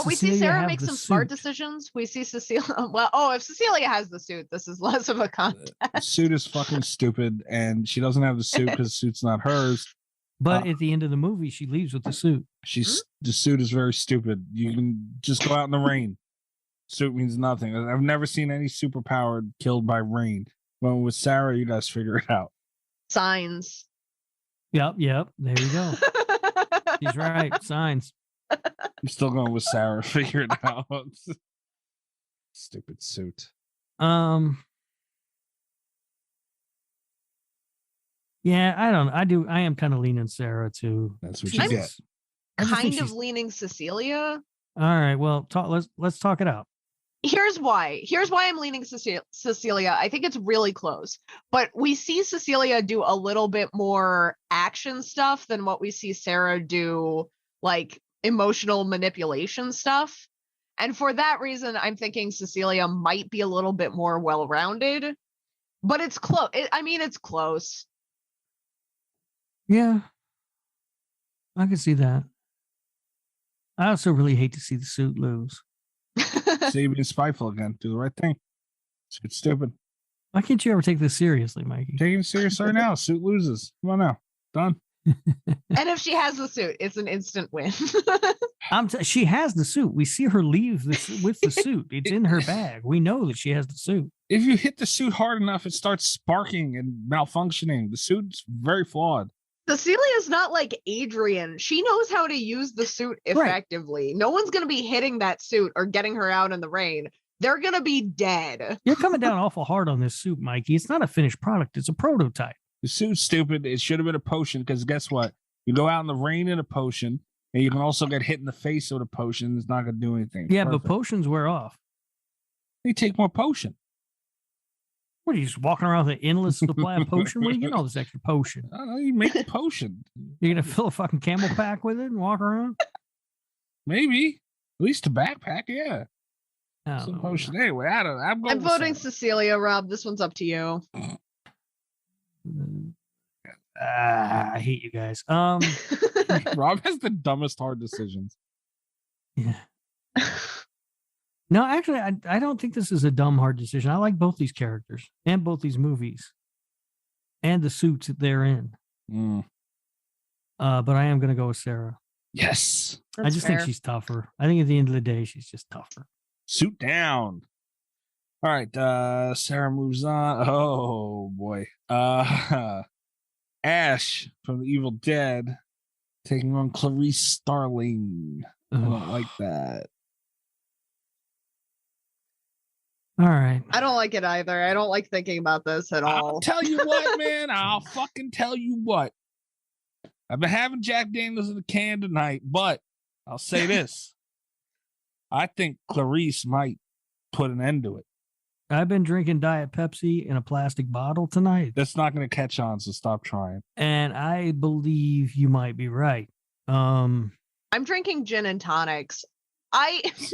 we see Sarah make some smart decisions. We see Cecilia. Well, if Cecilia has the suit, this is less of a contest. The suit is fucking stupid, and she doesn't have the suit because the suit's not hers. But at the end of the movie, she leaves with the suit. The suit is very stupid. You can just go out in the rain. Suit means nothing. I've never seen any superpower killed by rain. Well, with Sarah, you guys figure it out. Signs. Yep. There we go. She's right. Signs. I'm still going with Sarah. Figure it out. Stupid suit. Yeah, I don't. I am kind of leaning Sarah too. That's what you get. Kind of leaning Cecilia. All right. Well, let's talk it out. Here's why I'm leaning Cecilia. I think it's really close, but we see Cecilia do a little bit more action stuff than what we see Sarah do, like emotional manipulation stuff. And for that reason, I'm thinking Cecilia might be a little bit more well-rounded, but it's close. It's close. Yeah, I can see that. I also really hate to see the suit lose. So you're being spiteful again. Do the right thing. It's stupid. Why can't you ever take this seriously, Mikey? Taking it serious right now. Suit loses. Come on now. Done. And if she has the suit, it's an instant win. She has the suit. We see her leave with the suit. It's in her bag. We know that she has the suit. If you hit the suit hard enough, it starts sparking and malfunctioning. The suit's very flawed. Cecilia's not like Adrian. She knows how to use the suit effectively. Right. No one's going to be hitting that suit or getting her out in the rain. They're going to be dead. You're coming down awful hard on this suit, Mikey. It's not a finished product. It's a prototype. The suit's stupid. It should have been a potion because guess what? You go out in the rain in a potion and you can also get hit in the face with a potion. It's not going to do anything. Yeah, perfect. But potions wear off. They take more potion. What are you just walking around with an endless supply of potion? Where are you getting all this extra potion? I don't know. You make the potion. You're going to fill a fucking camel pack with it and walk around? Maybe. At least a backpack, yeah. Some potion. Anyway, I'm voting Cecilia, Rob. This one's up to you. I hate you guys. Rob has the dumbest hard decisions. Yeah. No, actually, I don't think this is a dumb, hard decision. I like both these characters and both these movies and the suits that they're in. But I am going to go with Sarah. Yes. I just think she's tougher. I think at the end of the day, she's just tougher. Suit down. All right. Sarah moves on. Oh, boy. Ash from The Evil Dead taking on Clarice Starling. I don't like that. All right. I don't like it either. I don't like thinking about this at all. I'll tell you what, man. I'll fucking tell you what. I've been having Jack Daniels in the can tonight, but I'll say this. I think Clarice might put an end to it. I've been drinking Diet Pepsi in a plastic bottle tonight. That's not going to catch on, so stop trying. And I believe you might be right. I'm drinking gin and tonics.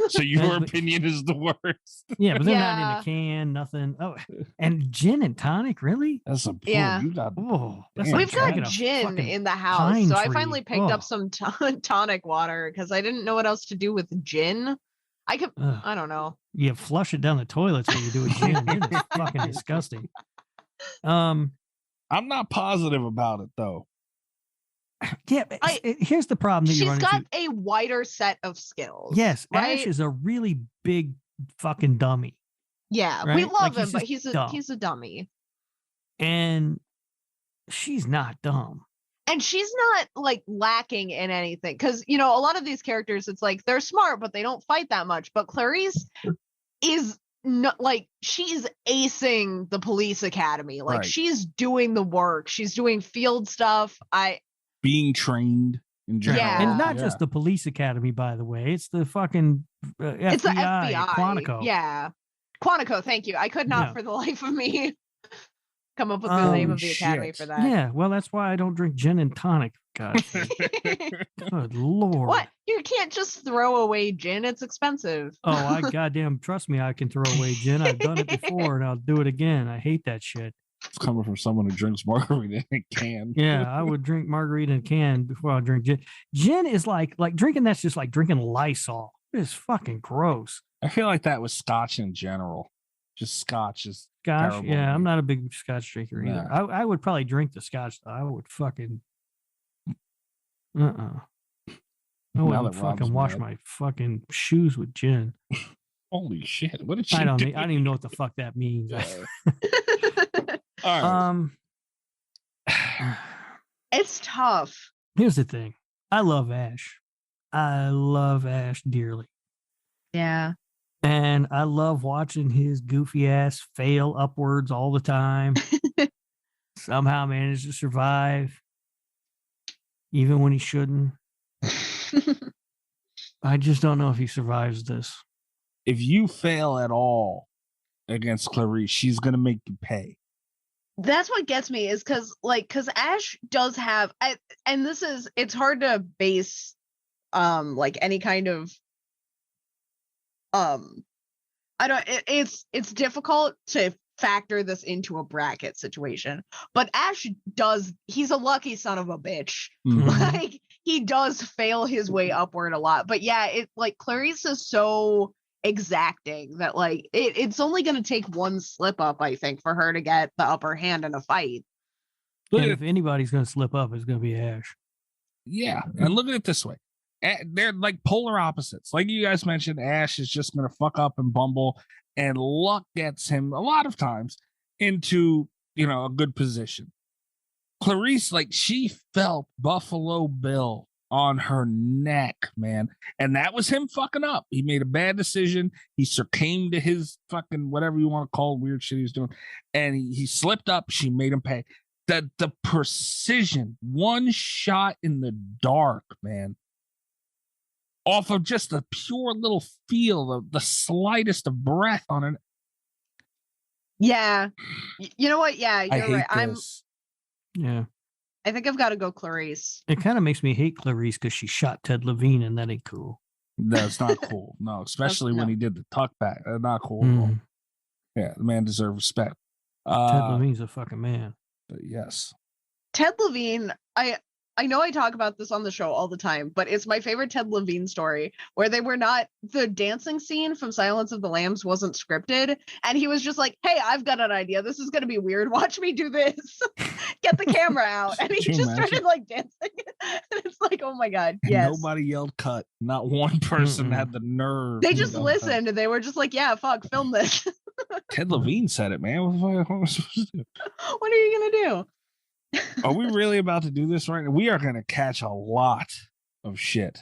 So your opinion is the worst. Yeah, but they're not in a can, nothing. Oh, and gin and tonic, really? That's a We've got gin in the house, so I finally picked up some tonic water because I didn't know what else to do with gin. I don't know. You flush it down the toilets when you do a gin. It's fucking disgusting. I'm not positive about it though. Yeah, here's the problem that she's got a wider set of skills. Yes, right? Ash is a really big fucking dummy. Yeah, right? We love him, but he's a dummy. And she's not dumb. And she's not like lacking in anything. Because, a lot of these characters, it's like they're smart, but they don't fight that much. But Clarice is not like she's acing the police academy. Like she's doing the work. She's doing field stuff. Being trained in general. Yeah. And not just the police academy, by the way. It's the fucking FBI. It's the FBI. Quantico. Yeah. Quantico, thank you. I could not for the life of me come up with the name of the academy for that. Yeah, well, that's why I don't drink gin and tonic. God. Good Lord. What? You can't just throw away gin. It's expensive. Oh, I goddamn trust me, I can throw away gin. I've done it before and I'll do it again. I hate that shit. It's coming from someone who drinks margarita in a can. Yeah, I would drink margarita in a can before I drink gin. Gin is like drinking that's just like drinking Lysol. It's fucking gross. I feel like that was scotch in general. Just scotch is scotch. Terrible. Yeah, I'm not a big scotch drinker either. I would probably drink the scotch though. I would fucking I wouldn't fucking wash my fucking shoes with gin. Holy shit. What did you I don't even know what the fuck that means. All right. It's tough. Here's the thing. I love Ash. I love Ash dearly. Yeah. And I love watching his goofy ass fail upwards all the time. Somehow manage to survive. Even when he shouldn't. I just don't know if he survives this. if you fail at all against Clarice, she's gonna make you pay. That's what gets me is because Ash does have, and it's hard to base like any kind of it's difficult to factor this into a bracket situation, but Ash he's a lucky son of a bitch. Like he does fail his way upward a lot, but yeah, it like Clarice is so exacting that like it's only going to take one slip up, I think, for her to get the upper hand in a fight. And if anybody's going to slip up, it's going to be Ash. Yeah, and look at it this way. They're like polar opposites. Like you guys mentioned, Ash is just going to fuck up and bumble, and luck gets him a lot of times into, a good position. Clarice, like, she felt Buffalo Bill on her neck, man. And that was him fucking up. He made a bad decision. He succumbed to his fucking whatever you want to call weird shit he was doing. And he slipped up. She made him pay. The precision, one shot in the dark, man. Off of just a pure little feel of the slightest of breath on it. Yeah. You know what? Yeah, you're right. Yeah. I think I've got to go Clarice. It kind of makes me hate Clarice because she shot Ted Levine, and that ain't cool. That's not cool. No, especially when he did the tuck back. Not cool at all. Yeah, the man deserves respect. Ted Levine's a fucking man. Yes. Ted Levine, I know I talk about this on the show all the time, but it's my favorite Ted Levine story where the dancing scene from Silence of the Lambs wasn't scripted. And he was just like, hey, I've got an idea. This is going to be weird. Watch me do this. Get the camera out. And he just started like dancing. And it's like, oh my God. Yes. Nobody yelled cut. Not one person had the nerve. They just listened and they were just like, yeah, fuck, film this. Ted Levine said it, man. What am I supposed to do? What are you going to do? Are we really about to do this right now? We are going to catch a lot of shit.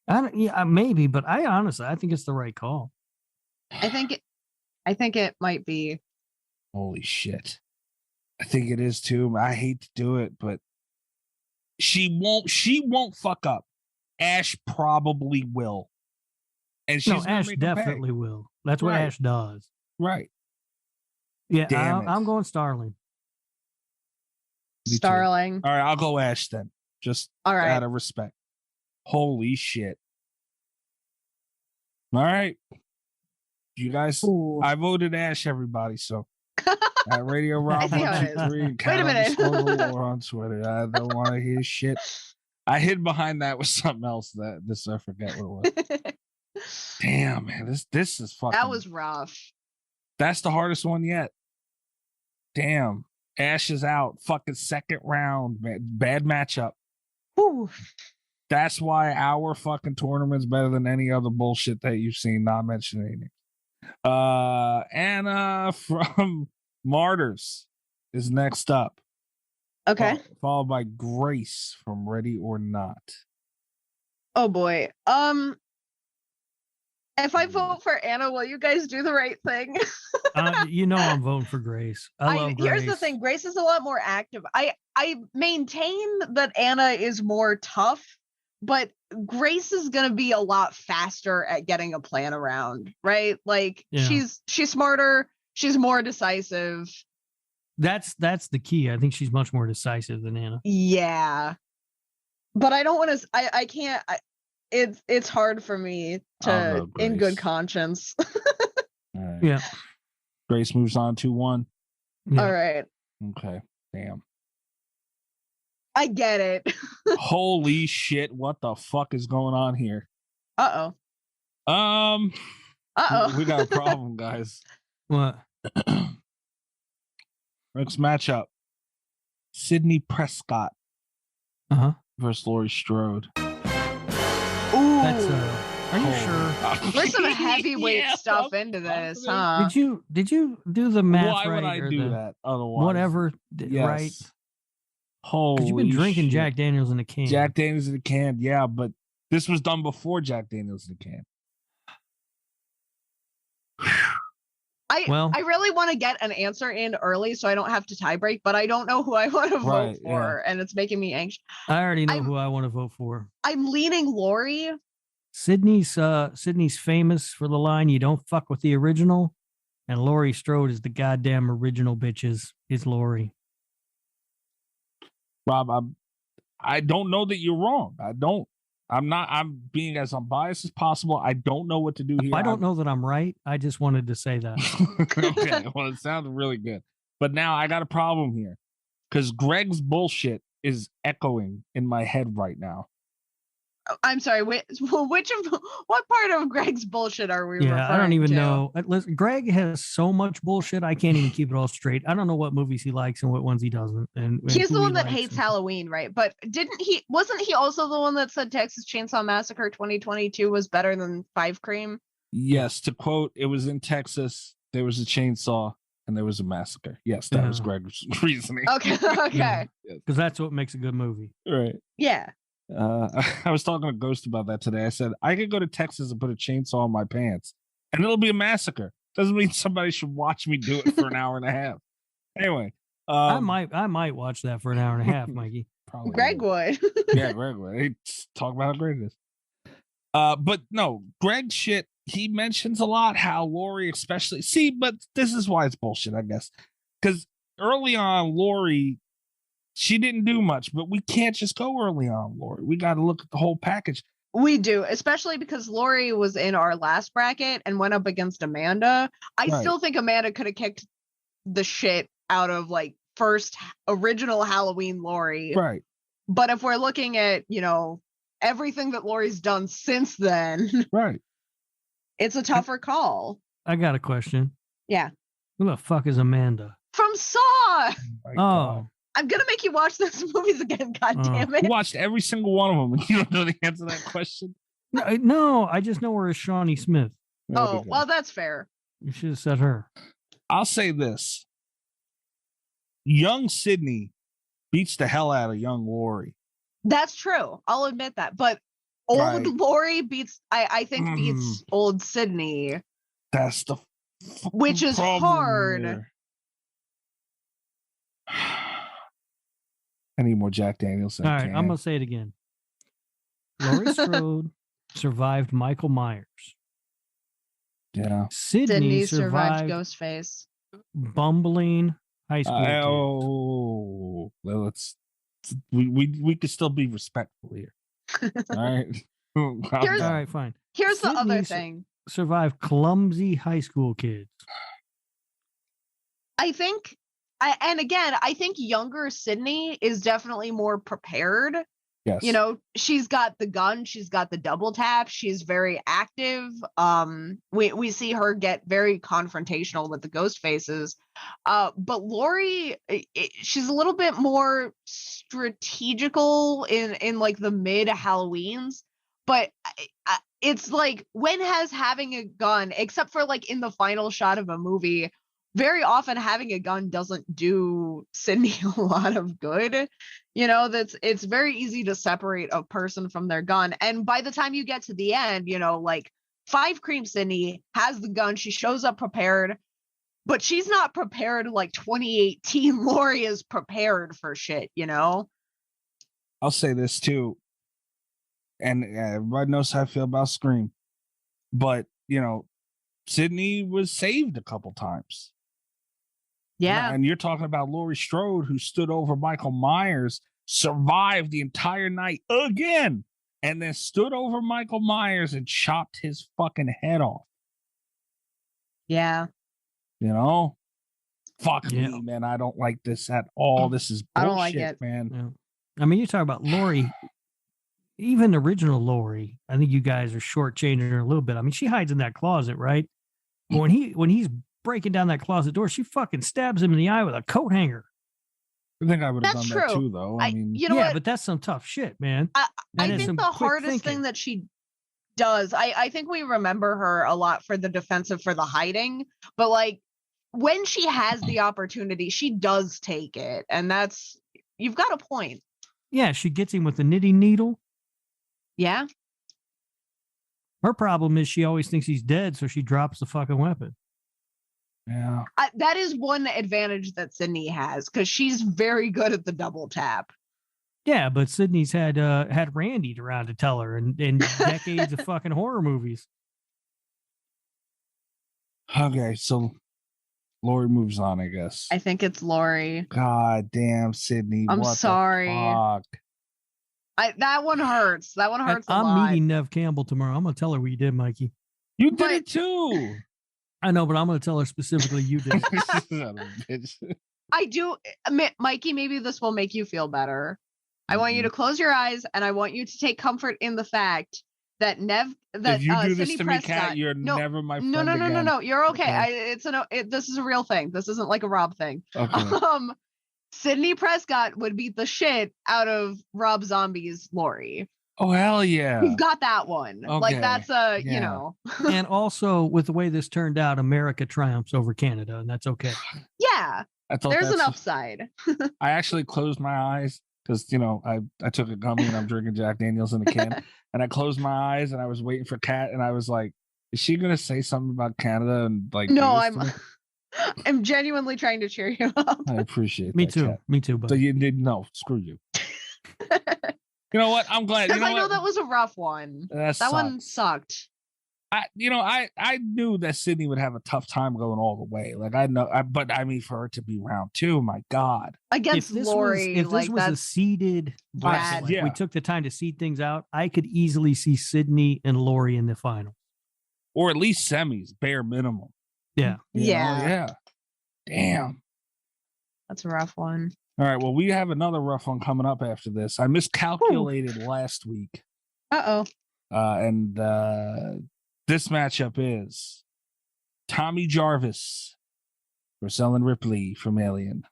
Maybe, but I think it's the right call. I think it might be. Holy shit. I think it is too. I hate to do it, but she won't fuck up. Ash probably will. And she's Ash definitely will. That's what Ash does. Right. Yeah, I'm going Starling. Starling. All right, I'll go Ash then. Just out of respect. Holy shit. All right. You guys, I voted Ash, everybody. So at Radio Rob 123, wait a minute. Or on Twitter. I don't want to hear shit. I hid behind that with something else I forget what it was. Damn, man. This is fucking. That was rough. That's the hardest one yet. Damn. Ash is out. Fucking second round, man. Bad matchup. Whew. That's why our fucking tournament's better than any other bullshit that you've seen, not mentioning it. Anna from Martyrs is next up. Okay. Followed by Grace from Ready or Not. Oh boy. If I vote for Anna, will you guys do the right thing? I'm voting for Grace. I love Grace. Here's the thing. Grace is a lot more active. I maintain that Anna is more tough, but Grace is going to be a lot faster at getting a plan around, right? Like she's smarter. She's more decisive. That's the key. I think she's much more decisive than Anna. Yeah. But I don't want to, I can't, it's hard for me to, in good conscience. Right. Yeah. Grace moves on 2-1. Yeah. All right. Okay. Damn. I get it. Holy shit. What the fuck is going on here? Uh-oh. We got a problem, guys. What? Next matchup. Sydney Prescott versus Laurie Strode. Ooh. That's are you sure? There's some heavyweight stuff into this, huh? Did you do the math Why right? Why would I do that otherwise? Whatever, yes. Right? Holy you've been drinking shit. Jack Daniels in a can. Jack Daniels in a can, yeah, but this was done before Jack Daniels in a can. I really want to get an answer in early so I don't have to tie break, but I don't know who I want to vote for, and it's making me anxious. I already know who I want to vote for. I'm leaning Lori, Sydney's famous for the line, "You don't fuck with the original," and Laurie Strode is the goddamn original, bitches. Is Laurie. Rob, I don't know that you're wrong. I'm being as unbiased as possible. I don't know what to do here. I don't know that I'm right. I just wanted to say that. Okay, well, it sounded really good. But now I got a problem here because Greg's bullshit is echoing in my head right now. I'm sorry. What part of Greg's bullshit are we referring to? I don't even know. Listen, Greg has so much bullshit. I can't even keep it all straight. I don't know what movies he likes and what ones he doesn't. And he's the one that hates Halloween, right? But wasn't he also the one that said Texas Chainsaw Massacre 2022 was better than Five Cream? Yes. To quote, it was in Texas. There was a chainsaw and there was a massacre. Yes, that was Greg's reasoning. Okay. Because that's what makes a good movie. Right. Yeah. I was talking to Ghost about that today. I said, I could go to Texas and put a chainsaw on my pants and it'll be a massacre. Doesn't mean somebody should watch me do it for an hour and a half. Anyway. I might watch that for an hour and a half, Mikey. Probably Greg would. Yeah, Greg would. Hey, talk about how great it is. But no, Greg shit, he mentions a lot how Laurie especially... See, but this is why it's bullshit, I guess. Because early on, Laurie... She didn't do much, but we can't just go early on, Laurie. We got to look at the whole package. We do, especially because Laurie was in our last bracket and went up against Amanda. I still think Amanda could have kicked the shit out of like first original Halloween Laurie. Right. But if we're looking at, everything that Laurie's done since then, right, it's a tougher call. I got a question. Yeah. Who the fuck is Amanda? From Saw. Oh. I'm going to make you watch those movies again, God damn it. You watched every single one of them and you don't know the answer to that question? No, I just know her as Shawnee Smith. Oh, well, that's fair. You should have said her. I'll say this. Young Sydney beats the hell out of young Laurie. That's true. I'll admit that. But old Laurie beats old Sydney. That's the which is hard. Here. I need more Jack Daniels. All right, I'm going to say it again. Laurie Strode survived Michael Myers. Yeah. Sydney survived Ghostface. Bumbling high school. Well, we could still be respectful here. All right. All right, fine. Here's Sydney the other thing. Survived clumsy high school kids. I think younger Sydney is definitely more prepared. Yes. She's got the gun, she's got the double tap, she's very active. We see her get very confrontational with the ghost faces. But Laurie, she's a little bit more strategical in like the mid Halloweens. But it's like, when has having a gun, except for like in the final shot of a movie, very often having a gun doesn't do Sydney a lot of good. It's very easy to separate a person from their gun. And by the time you get to the end, like Five Cream Sydney has the gun. She shows up prepared, but she's not prepared like 2018 Laurie is prepared for shit, I'll say this too. And everybody knows how I feel about Scream. But, Sydney was saved a couple times. Yeah. And you're talking about Laurie Strode, who stood over Michael Myers, survived the entire night again, and then stood over Michael Myers and chopped his fucking head off. Yeah. Fuck me, man. I don't like this at all. This is bullshit, I don't like it, man. Yeah. I mean, you talk about Laurie, even original Laurie. I think you guys are shortchanging her a little bit. I mean, she hides in that closet, right? But when he's breaking down that closet door, she fucking stabs him in the eye with a coat hanger. I think I would have done that too, though. I mean, but that's some tough shit, man. I think the hardest thing that she does, I think we remember her a lot for the defensive, for the hiding, but like when she has the opportunity, she does take it. And you've got a point. Yeah, she gets him with the knitting needle. Yeah. Her problem is she always thinks he's dead, so she drops the fucking weapon. Yeah. That is one advantage that Sydney has, because she's very good at the double tap. Yeah, but Sydney's had Randy around to tell her, and decades of fucking horror movies. Okay, so Lori moves on, I guess. I think it's Lori. God damn, Sydney. I'm what sorry. The fuck? That one hurts. That one hurts a lot. I'm meeting Nev Campbell tomorrow. I'm gonna tell her what you did, Mikey. You did it too. I know, but I'm gonna tell her specifically you did. I do, Mikey. Maybe this will make you feel better. I want you to close your eyes, and I want you to take comfort in the fact that if you do this Sydney to me, Kat, you're never my friend again. No. You're okay. Okay. This is a real thing. This isn't like a Rob thing. Okay. Sydney Prescott would beat the shit out of Rob Zombie's Lori. Oh, hell yeah. You've got that one. Okay. Like, that's you know. And also, with the way this turned out, America triumphs over Canada, and that's okay. Yeah. There's an upside. I actually closed my eyes because, you know, I took a gummy and I'm drinking Jack Daniels in a can. And I closed my eyes and I was waiting for Kat, and I was like, is she going to say something about Canada? And like, no, I'm genuinely trying to cheer you up. I appreciate me that, too. Kat. Me too. But so you did no, screw you. You know what? I'm glad. Because I know that was a rough one. That one sucked. I knew that Sydney would have a tough time going all the way. Like but I mean, for her to be round 2, my God. Against Lori, if this was a seeded bracket, like we took the time to seed things out, I could easily see Sydney and Lori in the final, or at least semis, bare minimum. Yeah. Yeah. Damn. That's a rough one. All right. Well, we have another rough one coming up after this. I miscalculated last week. Uh-oh. And this matchup is Tommy Jarvis versus Ellen Ripley from Alien.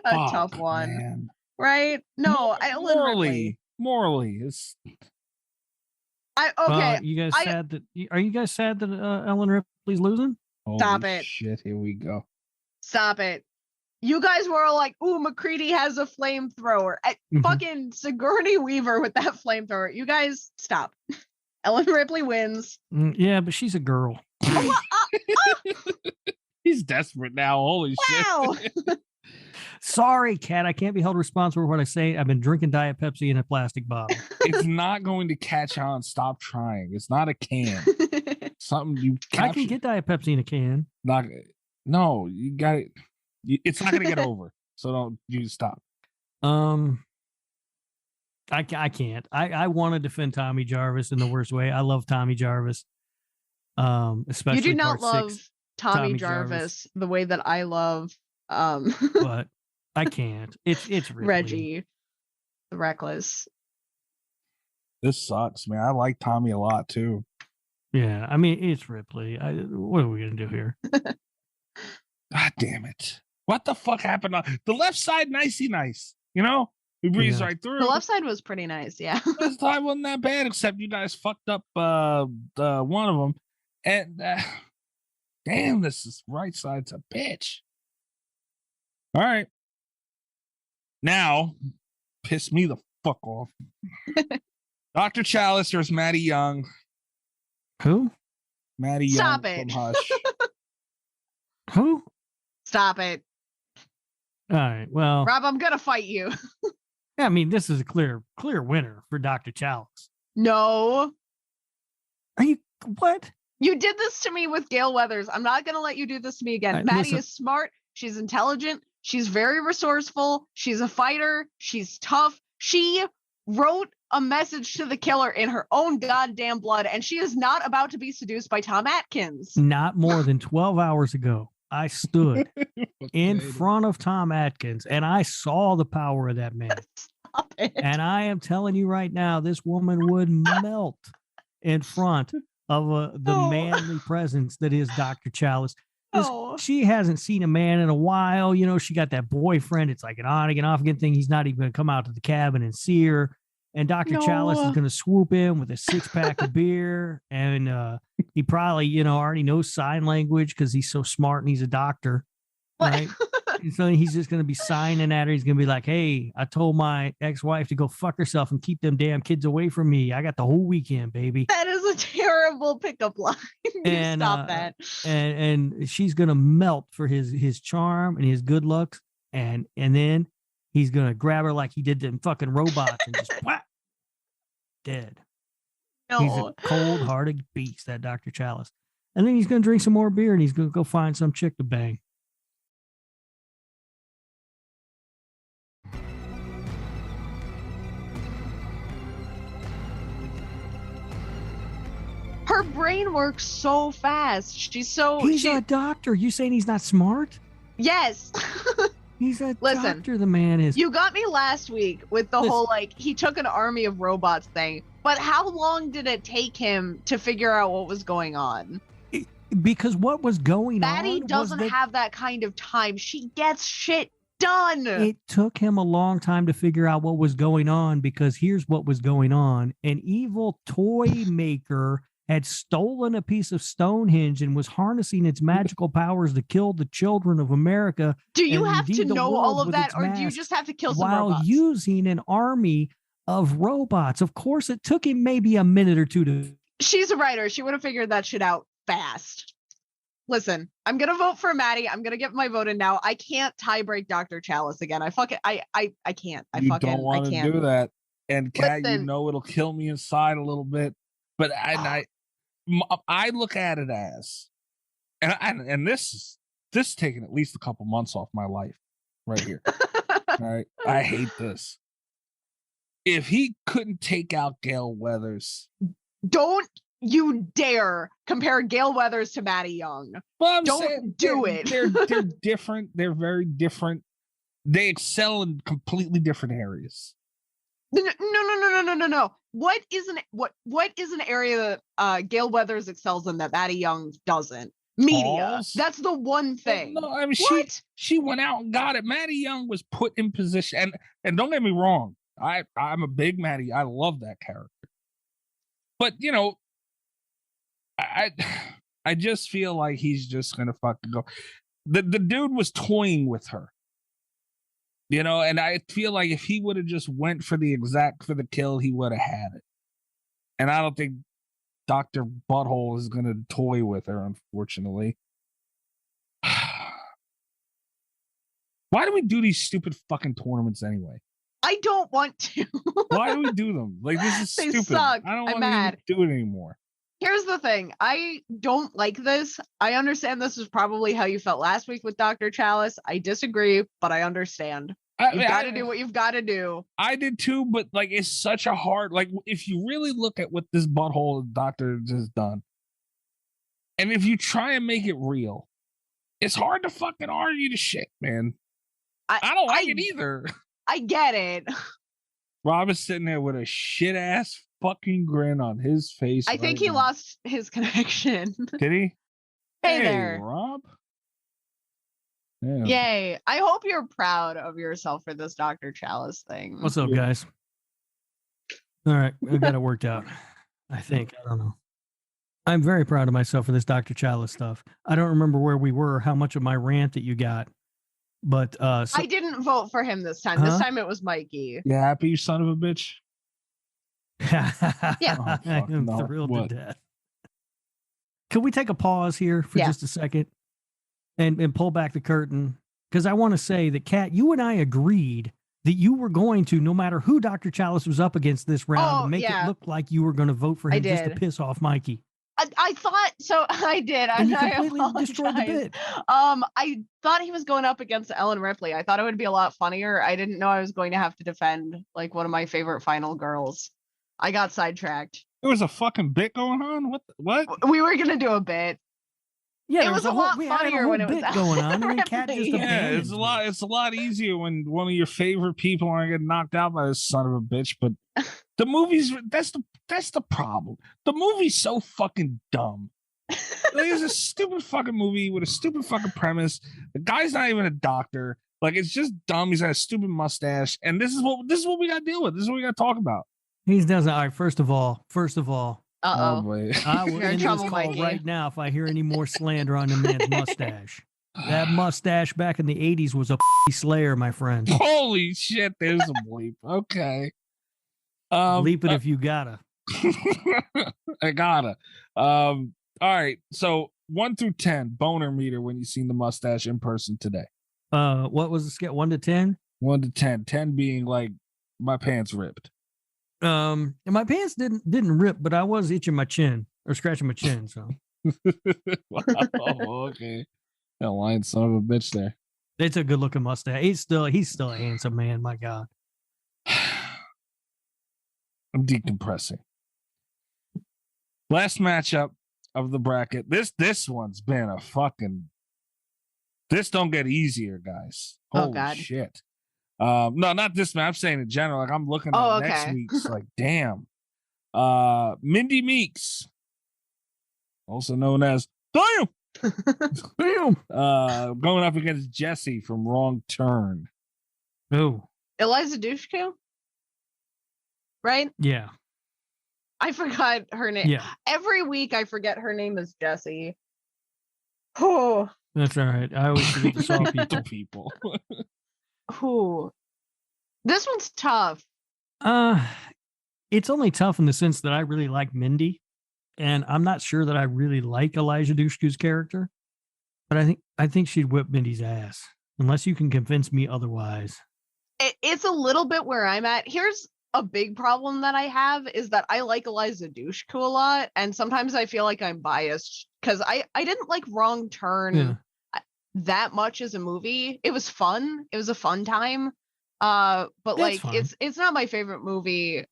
Tough one. Man. Right? No, Ellen Ripley. Morally, it's... Okay. You guys sad that? Are you guys sad that Ellen Ripley's losing? Stop it! Shit! Here we go. Stop it! You guys were all like, "Ooh, McCready has a flamethrower." Fucking Sigourney Weaver with that flamethrower. You guys, stop. Ellen Ripley wins. Yeah, but she's a girl. He's desperate now. Holy shit! Sorry, Kat. I can't be held responsible for what I say. I've been drinking Diet Pepsi in a plastic bottle. It's not going to catch on. Stop trying. It's not a can. Something you capture. I can get Diet Pepsi in a can. No, you got it. It's not going to get over. So don't you stop. I can't. I want to defend Tommy Jarvis in the worst way. I love Tommy Jarvis. Especially you do not love 6, Tommy Jarvis the way that I love. But I can't. It's Ripley. Reggie, the Reckless. This sucks, man. I like Tommy a lot too. Yeah, I mean it's Ripley. What are we gonna do here? God damn it! What the fuck happened on the left side? Nicey nice, you know. We breezed right through. The left side was pretty nice, yeah. This time wasn't that bad, except you guys fucked up one of them, and damn, this right side's a bitch. All right, now piss me the fuck off. Dr. Chalice versus Maddie Young. Who? Maddie Stop Young it. from Hush. Who? Stop it. All right. Well, Rob, I'm gonna fight you. I mean, this is a clear winner for Dr. Chalice. No. Are you what? You did this to me with Gail Weathers. I'm not gonna let you do this to me again. Maddie is smart. She's intelligent. She's very resourceful. She's a fighter. She's tough. She wrote a message to the killer in her own goddamn blood, and she is not about to be seduced by Tom Atkins. Not more than 12 hours ago, I stood in front of Tom Atkins, and I saw the power of that man. Stop it. And I am telling you right now, this woman would melt in front of the manly presence that is Dr. Chalice. She hasn't seen a man in a while. You know, she got that boyfriend. It's like an on again, off again thing. He's not even going to come out to the cabin and see her. And Dr. Chalice is going to swoop in with a 6-pack of beer. And he probably, already knows sign language because he's so smart and he's a doctor. Right? And so he's just going to be signing at her. He's going to be like, hey, I told my ex-wife to go fuck herself and keep them damn kids away from me. I got the whole weekend, baby. That is a terrible pickup line. And stop that. And she's going to melt for his charm and his good looks. And then He's going to grab her like he did them fucking robots and just whack, dead. No. He's a cold-hearted beast, that Dr. Chalice. And then he's going to drink some more beer and he's going to go find some chick to bang. Her brain works so fast. He's a doctor. You saying he's not smart? Yes. He's a doctor. The man is. You got me last week with the whole, like, he took an army of robots thing. But how long did it take him to figure out what was going on? Because what was going Maddie on doesn't have that kind of time. She gets shit done. It took him a long time to figure out what was going on, because here's what was going on. An evil toy maker had stolen a piece of Stonehenge and was harnessing its magical powers to kill the children of America. Do you have to know all of that, or do you just have to kill some robots? While using an army of robots. Of course, it took him maybe a minute or two to... She's a writer. She would have figured that shit out fast. Listen, I'm going to vote for Maddie. I'm going to get my vote in now. I can't tie break Dr. Chalice again. I can't. You don't want to do that. And Kat, you know it'll kill me inside a little bit. But I look at it as, and this is taking at least a couple months off my life right here. All right, I hate this. If he couldn't take out Gale Weathers, don't you dare compare Gale Weathers to Maddie Young. Well, don't do it. They're different. They're very different. They excel in completely different areas. No. What is an area that Gale Weathers excels in that Maddie Young doesn't? Media. Balls? That's the one thing. No, I mean, she went out and got it. Maddie Young was put in position, and don't get me wrong, I'm a big Maddie. I love that character, but you know, I just feel like he's just gonna fucking go. The dude was toying with her. You know, and I feel like if he would have just went for the kill, he would have had it. And I don't think Dr. Butthole is going to toy with her, unfortunately. Why do we do these stupid fucking tournaments anyway? I don't want to. Why do we do them? Like, this is they stupid. Suck. I don't want to do it anymore. Here's the thing. I don't like this. I understand this is probably how you felt last week with Dr. Chalice. I disagree, but I understand. You've got to do what you've got to do. I did too, but like, it's such a hard, like, if you really look at what this butthole doctor has done, and if you try and make it real, it's hard to fucking argue the shit, man. I don't like it either. I get it. Rob is sitting there with a shit ass fucking grin on his face. I think he lost his connection. Did he? Hey there, Rob. Yeah. Yay. I hope you're proud of yourself for this Dr. Chalice thing. What's up, guys? All right, we got it worked out. I think. I don't know. I'm very proud of myself for this Dr. Chalice stuff. I don't remember where we were, how much of my rant that you got, but I didn't vote for him this time. This time it was Mikey. You happy, you son of a bitch? Yeah. I am thrilled to death. Can we take a pause here for just a second? And pull back the curtain, because I want to say that, Kat, you and I agreed that you were going to, no matter who Dr. Chalice was up against this round, to make it look like you were going to vote for him just to piss off Mikey. I thought so. I did. And you completely destroyed the bit. I thought he was going up against Ellen Ripley. I thought it would be a lot funnier. I didn't know I was going to have to defend like one of my favorite final girls. I got sidetracked. There was a fucking bit going on. What? We were gonna do a bit. Yeah, it was a lot funnier when it was going on. I mean, Kat just it's a lot easier when one of your favorite people aren't getting knocked out by this son of a bitch. But the movies, that's the problem. The movie's so fucking dumb. Like, it's a stupid fucking movie with a stupid fucking premise. The guy's not even a doctor. Like, it's just dumb. He's got a stupid mustache, and this is what we got to deal with. This is what we got to talk about. He doesn't. All right. First of all. I will end this call right now if I hear any more slander on the man's mustache. That mustache back in the 80s was a slayer, my friend. Holy shit, there's a bleep. Okay. Bleep it if you gotta. I gotta. All right. So 1 through 10, boner meter when you seen the mustache in person today. What was the scale? 1 to 10? 1 to 10. 10 being like my pants ripped. And my pants didn't rip, but I was itching my chin or scratching my chin. So. Wow, okay. That lying son of a bitch there. It's a good looking mustache. He's still a handsome man. My God. I'm decompressing. Last matchup of the bracket. This one's been a fucking. This don't get easier, guys. Holy God. shit. No, not this match. I'm saying in general. Like I'm looking at next week's. Like damn. Mindy Meeks, also known as Damn. Damn. Going up against Jessie from Wrong Turn. Oh. Eliza Dushku? Right? Yeah. I forgot her name. Yeah. Every week I forget her name is Jessie. Oh. That's all right. I always forget to saw people. Oh. This one's tough. It's only tough in the sense that I really like Mindy, and I'm not sure that I really like Eliza Dushku's character, but I think she'd whip Mindy's ass unless you can convince me otherwise. It's a little bit where I'm at. Here's a big problem that I have is that I like Eliza Dushku a lot, and sometimes I feel like I'm biased because I didn't like Wrong Turn that much as a movie. It was fun. It was a fun time. But That's like fine. it's not my favorite movie,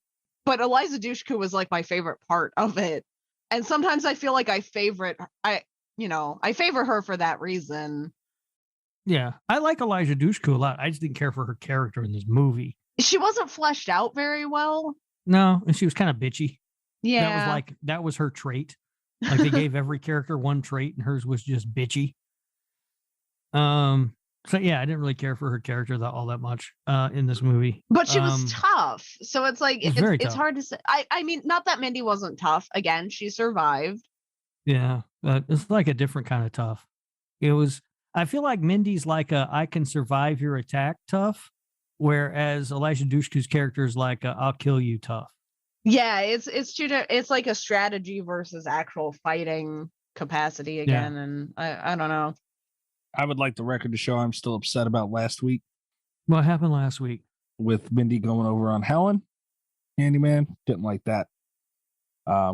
but Eliza Dushku was like my favorite part of it. And sometimes I feel like I favor her for that reason. Yeah, I like Eliza Dushku a lot. I just didn't care for her character in this movie. She wasn't fleshed out very well. No, and she was kind of bitchy. Yeah. That was her trait. Like they gave every character one trait, and hers was just bitchy. So yeah, I didn't really care for her character all that much in this movie. But she was tough. So it's like it's hard to say. I mean, not that Mindy wasn't tough. Again, she survived. Yeah, it's like a different kind of tough. I feel like Mindy's like I can survive your attack tough, whereas Eliza Dushku's character is like I'll kill you tough. Yeah, it's like a strategy versus actual fighting capacity again, and I don't know. I would like the record to show I'm still upset about last week. What happened last week? With Mindy going over on Helen. Handyman. Didn't like that.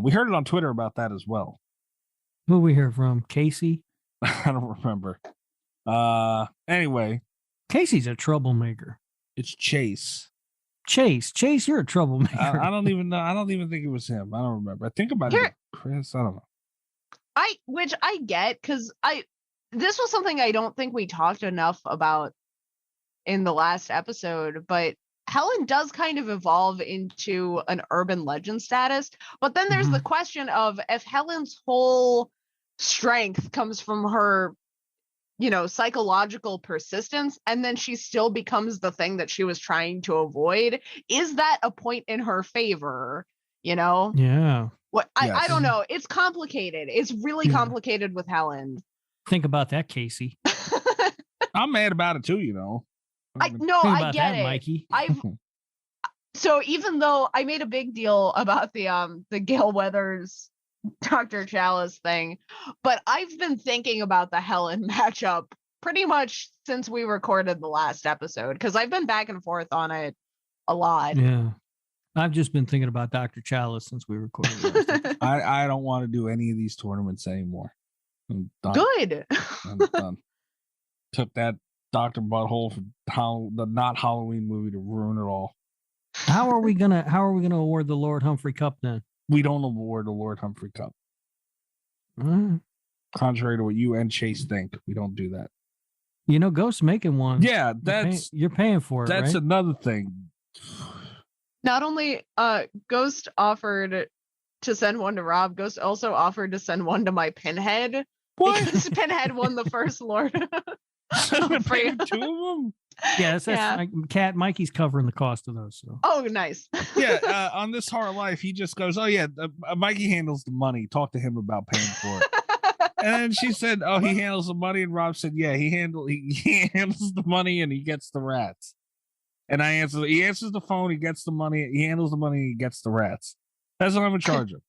We heard it on Twitter about that as well. Who we hear from? Casey? I don't remember. Anyway. Casey's a troublemaker. It's Chase. Chase, you're a troublemaker. I don't even know. I don't even think it was him. I don't remember. I think about it, Chris. I don't know. Which I get because this was something I don't think we talked enough about in the last episode, but Helen does kind of evolve into an urban legend status. But then there's the question of if Helen's whole strength comes from her, psychological persistence, and then she still becomes the thing that she was trying to avoid, is that a point in her favor? Yeah. What I don't know. It's complicated. It's really complicated with Helen. Think about that, Casey. I'm mad about it too, I get it, Mikey. So even though I made a big deal about the Gale Weathers Dr. Chalice thing, but I've been thinking about the Helen matchup pretty much since we recorded the last episode because I've been back and forth on it a lot. Yeah. I've just been thinking about Dr. Chalice since we recorded last I don't want to do any of these tournaments anymore. I'm done. Good. I'm done. Took that Dr. Butthole from the not Halloween movie to ruin it all. How are we gonna award the Lord Humphrey Cup then? We don't award the Lord Humphrey Cup. Contrary to what you and Chase think, we don't do that. Ghost's making one. Yeah, you're paying for it. That's right? another thing. Not only Ghost offered to send one to Rob, Ghost also offered to send one to my Pinhead. What? Because Pinhead won the first Lord. Pay 2 of them? Yeah, that's Cat Mikey's covering the cost of those. So. Oh, nice. Yeah, on This Horror Life, he just goes, "Oh yeah, Mikey handles the money. Talk to him about paying for it." And then she said, "Oh, he handles the money," and Rob said, "Yeah, he handles the money and he gets the rats." And I answered, he answers the phone, he gets the money, he handles the money, he gets the rats. That's what I'm in charge of.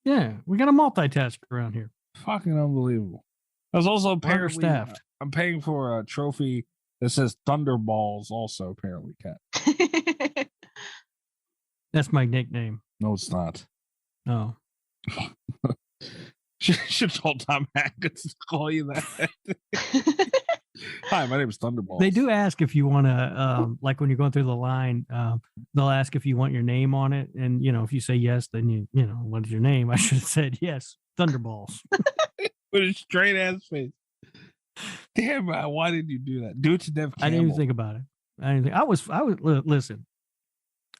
Yeah, we got a multitask around here. Fucking unbelievable. I was also understaffed. I'm paying for a trophy It says Thunderballs also, apparently, Cat. That's my nickname. No, it's not. Oh. Should have told Tom Hanks to call you that. Hi, my name is Thunderballs. They do ask if you want to, like when you're going through the line, they'll ask if you want your name on it. And, if you say yes, then you know, what is your name? I should have said yes, Thunderballs. With a straight ass face. Damn, man, why did you do that? Do it to Dev Campbell. I didn't even think about it. Listen,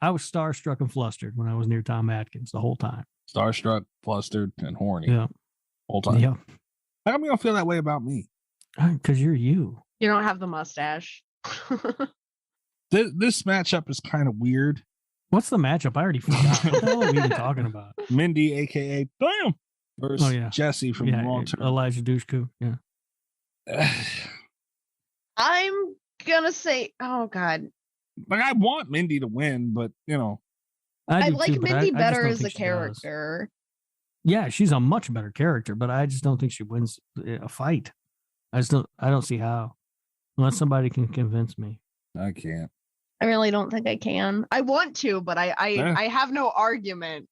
I was starstruck and flustered when I was near Tom Atkins the whole time. Starstruck, flustered, and horny. Yeah. Whole time. Yeah. How come you don't feel that way about me? Because you're you. You don't have the mustache. This matchup is kind of weird. What's the matchup? I already forgot. What the hell are we even talking about? Mindy, aka Bam, versus Jesse from Long Term. Elijah Dushku. Yeah. I'm gonna say, oh God. Like, I want Mindy to win, but I like too, Mindy better as a character. Yeah, she's a much better character, but I just don't think she wins a fight. I don't see how, unless somebody can convince me. I can't. I really don't think I can. I want to, but I have no argument.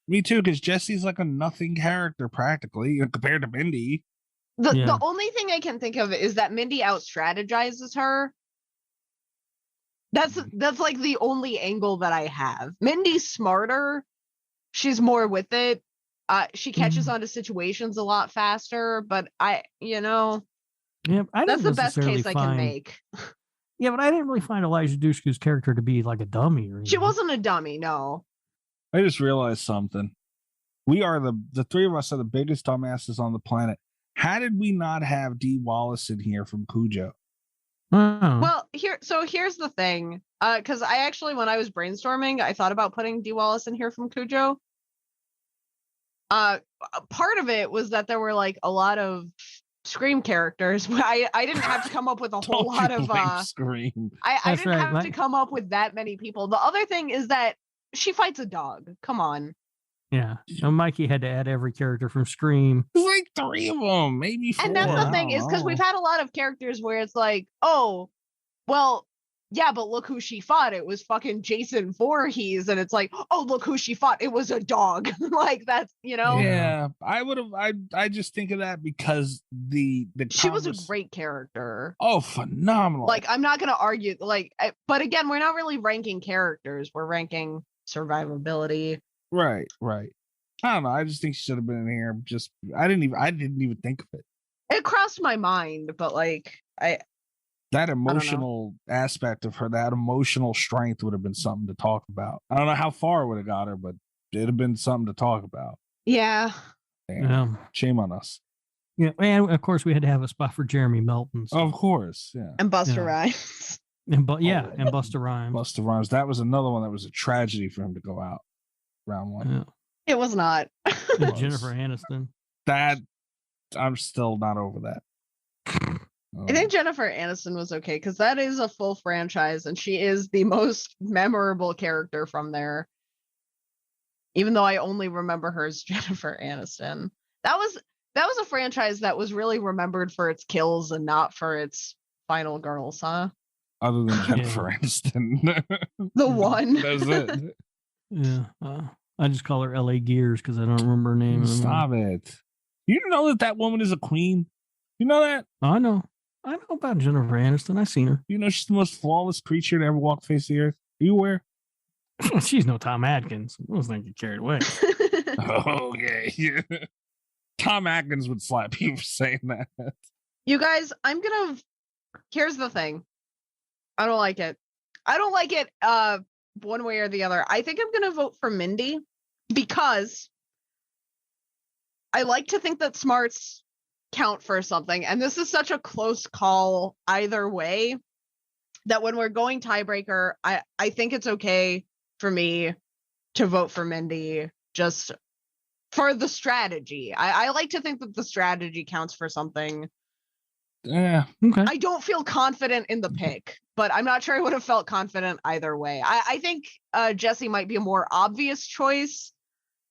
Me too, because Jesse's like a nothing character practically compared to Mindy. The only thing I can think of is that Mindy out strategizes her. That's like the only angle that I have. Mindy's smarter. She's more with it. She catches onto situations a lot faster, but that's the best case I can make. Yeah, but I didn't really find Elijah Dushku's character to be like a dummy or anything. She wasn't a dummy, no. I just realized something. We are the three of us are the biggest dumbasses on the planet. How did we not have Dee Wallace in here from Cujo? Oh. Well, here's the thing. Because I actually, when I was brainstorming, I thought about putting Dee Wallace in here from Cujo. Part of it was that there were like a lot of Scream characters. I didn't have to come up with a whole lot of Scream. I didn't have to come up with that many people. The other thing is that she fights a dog. Come on. Yeah. So Mikey had to add every character from Scream. There's like 3 of them, maybe 4. And that's the thing, is because we've had a lot of characters where it's like, oh, well, yeah, but look who she fought. It was fucking Jason Voorhees. And it's like, oh, look who she fought. It was a dog. Like, that's, Yeah, I just think of that because she was a great character. Oh, phenomenal. Like, I'm not going to argue. Like, but again, we're not really ranking characters. We're ranking survivability. Right. I don't know. I just think she should have been in here. I didn't even think of it. It crossed my mind, but like, that emotional aspect of her, that emotional strength would have been something to talk about. I don't know how far it would have got her, but it'd have been something to talk about. Yeah. Damn. Shame on us. Yeah, and of course we had to have a spot for Jeremy Melton. So. Of course, yeah. And Busta Rhymes. And Busta Rhymes. Busta Rhymes. That was another one that was a tragedy for him to go out. Round 1. Yeah. It was not. Jennifer Aniston. That I'm still not over that. I think Jennifer Aniston was okay because that is a full franchise and she is the most memorable character from there. Even though I only remember her as Jennifer Aniston. That was a franchise that was really remembered for its kills and not for its final girls, huh? Other than Jennifer Aniston. The one. That's it. Yeah. I just call her L.A. Gears because I don't remember her name. Stop it. You know that woman is a queen? You know that? I know about Jennifer Aniston. I've seen her. You know she's the most flawless creature to ever walk the face of the earth. Are you aware? She's no Tom Atkins. I was thinking carried away. Okay. Tom Atkins would slap you for saying that. You guys, here's the thing. I don't like it. One way or the other. I think I'm going to vote for Mindy because I like to think that smarts count for something. And this is such a close call either way that when we're going tiebreaker, I think it's okay for me to vote for Mindy just for the strategy. I like to think that the strategy counts for something. Yeah. Okay. I don't feel confident in the pick, but I'm not sure I would have felt confident either way. I think Jessie might be a more obvious choice.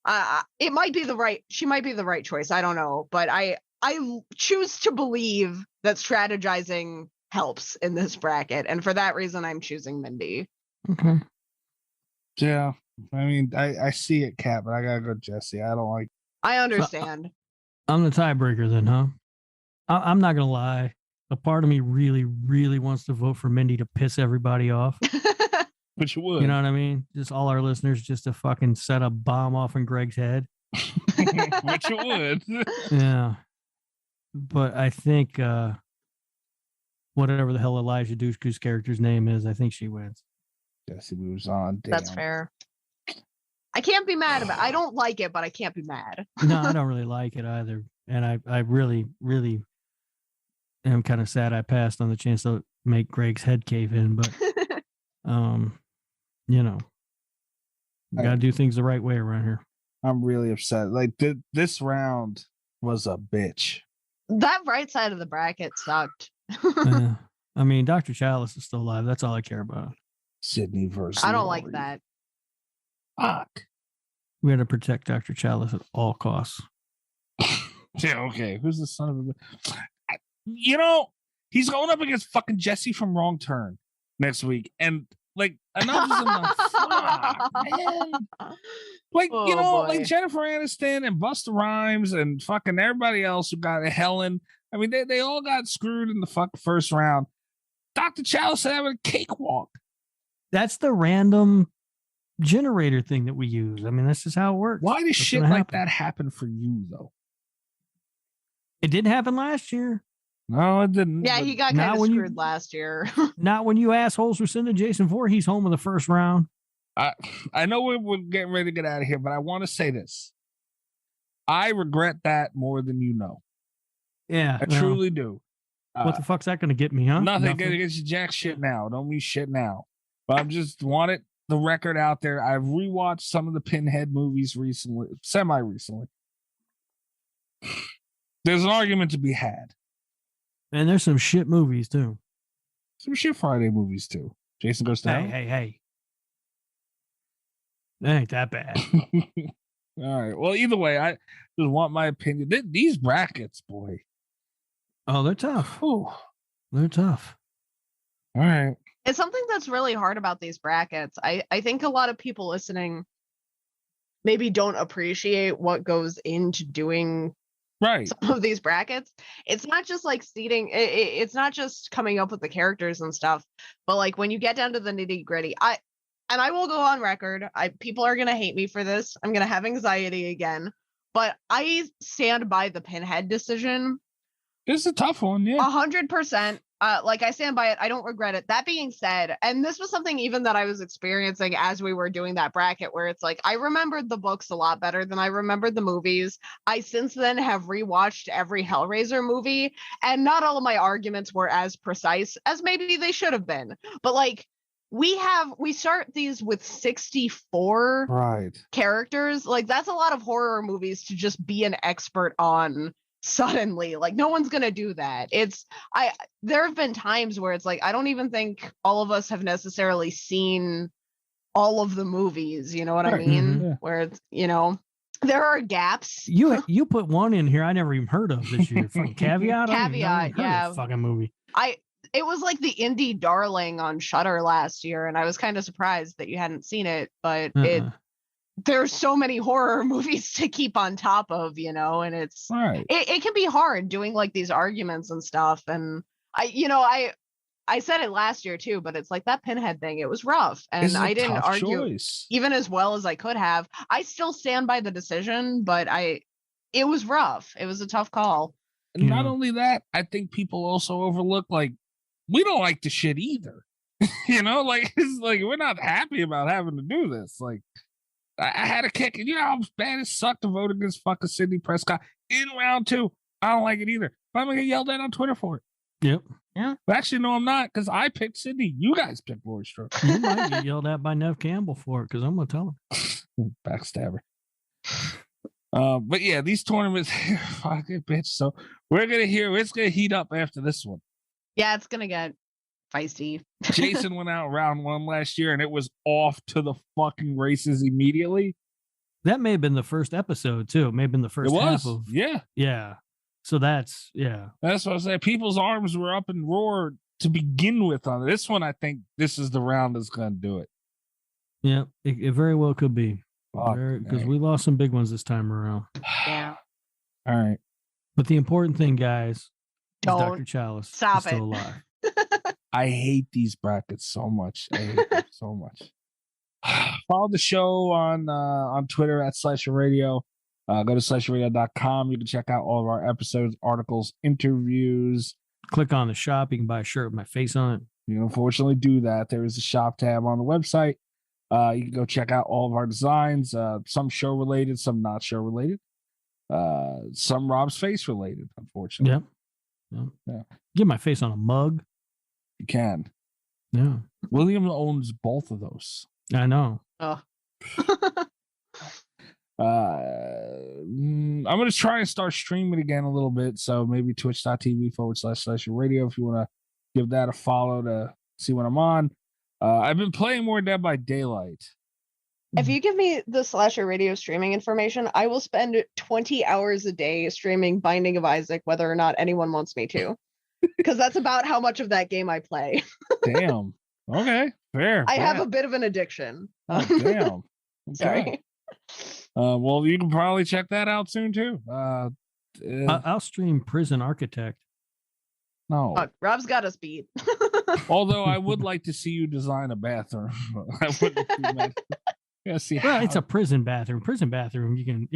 She might be the right choice. I don't know, but I choose to believe that strategizing helps in this bracket. And for that reason, I'm choosing Mindy. Okay. Yeah. I mean, I see it, Kat, but I gotta go Jesse. I don't like. I understand. I'm the tiebreaker then, huh? I'm not gonna lie. A part of me really, really wants to vote for Mindy to piss everybody off. But you would. You know what I mean? Just all our listeners just to fucking set a bomb off in Greg's head. But you would. Yeah. But I think whatever the hell Elijah Dushku's character's name is, I think she wins. Jesse moves on. Damn. That's fair. I can't be mad about it. I don't like it, but I can't be mad. No, I don't really like it either. And I really, really am kind of sad I passed on the chance to make Greg's head cave in. But, you know, you got to do things the right way around here. I'm really upset. Like, this round was a bitch. That right side of the bracket sucked. I mean, Dr. Chalice is still alive. That's all I care about. Sydney versus I don't Lori. like that. Fuck. We got to protect Dr. Chalice at all costs. Yeah, okay. Who's the son of a... You know, he's going up against fucking Jesse from Wrong Turn next week. And, like, enough is enough. Fuck, man. Like, you know, boy. like Jennifer Aniston and Busta Rhymes and fucking everybody else who got Helen. I mean, they all got screwed in the fucking first round. Dr. Chalice said having a cakewalk. That's the random generator thing that we use. I mean, that's just how it works. Why does That's shit gonna like happen. that happen for you, though? It didn't happen last year. No, it didn't. Yeah, but he got Not kind of when you- screwed last year. Not when you assholes were sending Jason Voorhees home in the first round. I know we're getting ready to get out of here, but I want to say this. I regret that more than you know. Yeah. I truly do. What the fuck's that going to get me, huh? Nothing against you jack shit now. Don't mean shit now. But I'm just wanted the record out there. I've rewatched some of the Pinhead movies recently, semi-recently. There's an argument to be had. And there's some shit movies, too. Some shit Friday movies, too. Jason Goes to Hell. Hey. That ain't that bad. All right. Well, either way, I just want my opinion. These brackets, boy. Oh, they're tough. Whew. They're tough. All right. It's something that's really hard about these brackets. I think a lot of people listening maybe don't appreciate what goes into doing Right. some of these brackets. It's not just like seating. It's not just coming up with the characters and stuff, but like when you get down to the nitty gritty, I will go on record. People are going to hate me for this. I'm going to have anxiety again, but I stand by the Pinhead decision. It's a tough one. Yeah. 100%. Like I stand by it. I don't regret it. That being said, and this was something even that I was experiencing as we were doing that bracket, where it's like I remembered the books a lot better than I remembered the movies. I since then have rewatched every Hellraiser movie, and not all of my arguments were as precise as maybe they should have been. But like we start these with 64 Right. characters. Like that's a lot of horror movies to just be an expert on suddenly. Like no one's gonna do that. There have been times where it's like I don't even think all of us have necessarily seen all of the movies, you know what I Right. mean? Yeah. Where it's, you know, there are gaps. You put one in here I never even heard of this year. Fucking Caveat. I don't even know I Caveat, heard of yeah. that fucking movie. It was like the indie darling on Shudder last year, and I was kind of surprised that you hadn't seen it, but there's so many horror movies to keep on top of, you know, and it's Right. it can be hard doing like these arguments and stuff. And I said it last year too, but it's like that Pinhead thing, it was rough, and It's a I didn't tough argue choice. even as well as I could have. I still stand by the decision, but it was rough. It was a tough call. And not Yeah. only that, I think people also overlook, like, we don't like the shit either. You know, like, it's like we're not happy about having to do this. Like, I had a kick, and you know how bad it sucked to vote against fucking Sidney Prescott in round 2. I don't like it either. But I'm gonna get yelled at on Twitter for it. Yep. But actually, no, I'm not, because I picked Sidney. You guys picked Laurie Strode. You might get yelled at by Nev Campbell for it because I'm gonna tell him. Backstabber. But yeah, these tournaments, fucking bitch. So it's gonna heat up after this one. Yeah, it's gonna get feisty. Jason went out round 1 last year, and it was off to the fucking races immediately. That may have been the first episode too. It may have been the first half of yeah. yeah. So that's That's what I said. People's arms were up and roared to begin with on this one. I think this is the round that's going to do it. Yeah, it very well could be. Because we lost some big ones this time around. Yeah. All right. But the important thing, guys, is Dr. Chalice is still alive. I hate these brackets so much. I hate them so much. Follow the show on Twitter at Slasher Radio. Go to slasherradio.com. You can check out all of our episodes, articles, interviews. Click on the shop. You can buy a shirt with my face on it. You can unfortunately do that. There is a shop tab on the website. You can go check out all of our designs. Some show related, some not show related. Some Rob's face related, unfortunately. Yeah. Get my face on a mug. You can. Yeah. William owns both of those. I know. Oh. I'm going to try and start streaming again a little bit. So maybe twitch.tv/Slasher Radio if you want to give that a follow to see when I'm on. I've been playing more Dead by Daylight. If you give me the Slasher Radio streaming information, I will spend 20 hours a day streaming Binding of Isaac, whether or not anyone wants me to. Because that's about how much of that game I play. Damn. Okay. Fair. I have a bit of an addiction. Oh, damn. Okay. Sorry. Well, you can probably check that out soon too. I'll stream Prison Architect. No. Rob's got us beat. Although I would like to see you design a bathroom. I wouldn't be mad. Yeah, see. Well, it's a prison bathroom. Prison bathroom. You can,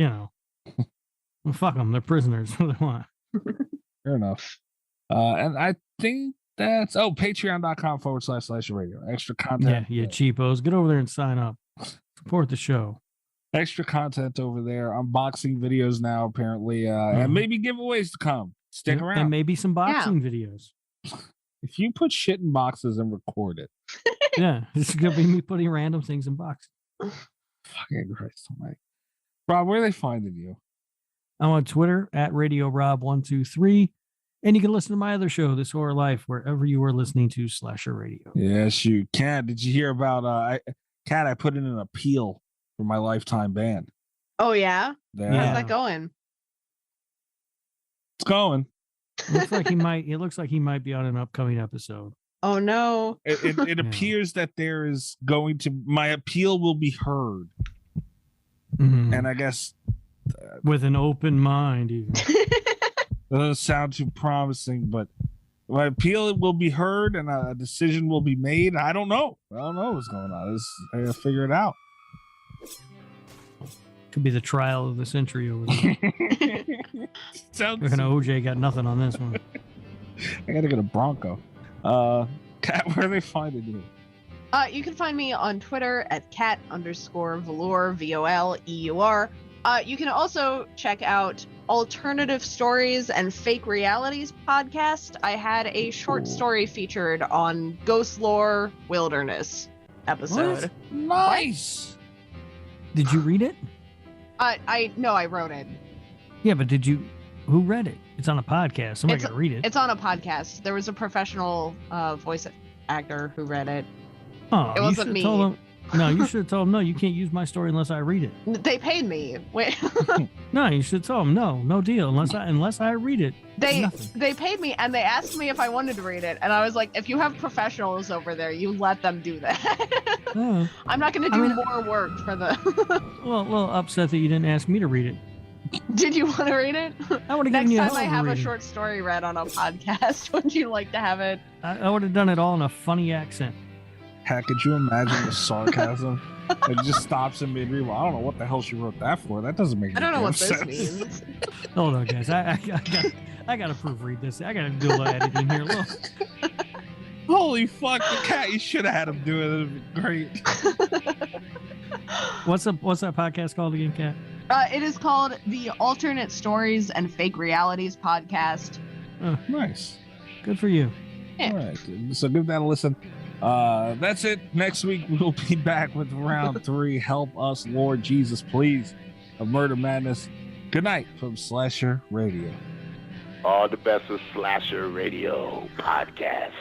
well, fuck them. They're prisoners. What do they want? Fair enough. And I think that's patreon.com/Slasher Radio. Extra content. Yeah, cheapos. Get over there and sign up. Support the show. Extra content over there. Unboxing videos now, apparently. And maybe giveaways to come. Stick around. And maybe some boxing videos. If you put shit in boxes and record it. Yeah, it's gonna be me putting random things in boxes. Fucking Christ almighty. Rob, where are they finding you? I'm on Twitter at RadioRob123. And you can listen to my other show, This Horror Life, wherever you are listening to Slasher Radio. Yes, you can. Did you hear about I put in an appeal for my lifetime ban. Oh yeah? How's that going? It's going. It looks like he might be on an upcoming episode. Oh no. It appears that there is my appeal will be heard. Mm-hmm. And I guess with an open mind even. That doesn't sound too promising, but my appeal will be heard and a decision will be made. I don't know what's going on. I gotta figure it out. Could be the trial of the century over there. OJ got nothing on this one. I gotta get a Bronco. Kat, where are they finding you? You can find me on Twitter at cat_velour, VOLEUR. You can also check out Alternative Stories and Fake Realities podcast. I had a short story featured on Ghost Lore Wilderness episode. What? Nice. Did you read it? I wrote it. Yeah, but who read it? It's on a podcast. Somebody got to read it. It's on a podcast. There was a professional voice actor who read it. Oh, it wasn't me. You should have told him, no, you can't use my story unless I read it. They paid me. Wait. No, you should have told him, no deal. Unless I read it. They paid me and they asked me if I wanted to read it. And I was like, if you have professionals over there, you let them do that. I'm not going to do more work for the... Well, a little upset that you didn't ask me to read it. Did you want to read it? I would have given you Next time I have a short story read on a podcast, would you like to have it? I would have done it all in a funny accent. Heck, could you imagine the sarcasm? It just stops in mid-read. Well, I don't know what the hell she wrote that for. That doesn't make any sense. I don't know what this means. Hold on, guys. I got to proofread this. I got to do a little editing here. Look. Holy fuck, the cat! You should have had him do it. It'd be great. What's that podcast called again, Kat? It is called the Alternate Stories and Fake Realities podcast. Oh, nice. Good for you. Yeah. All right, so give that a listen. That's it. Next week we'll be back with round 3. Help us, Lord Jesus, please, of Murder Madness. Good night from Slasher Radio. All the best of Slasher Radio podcast.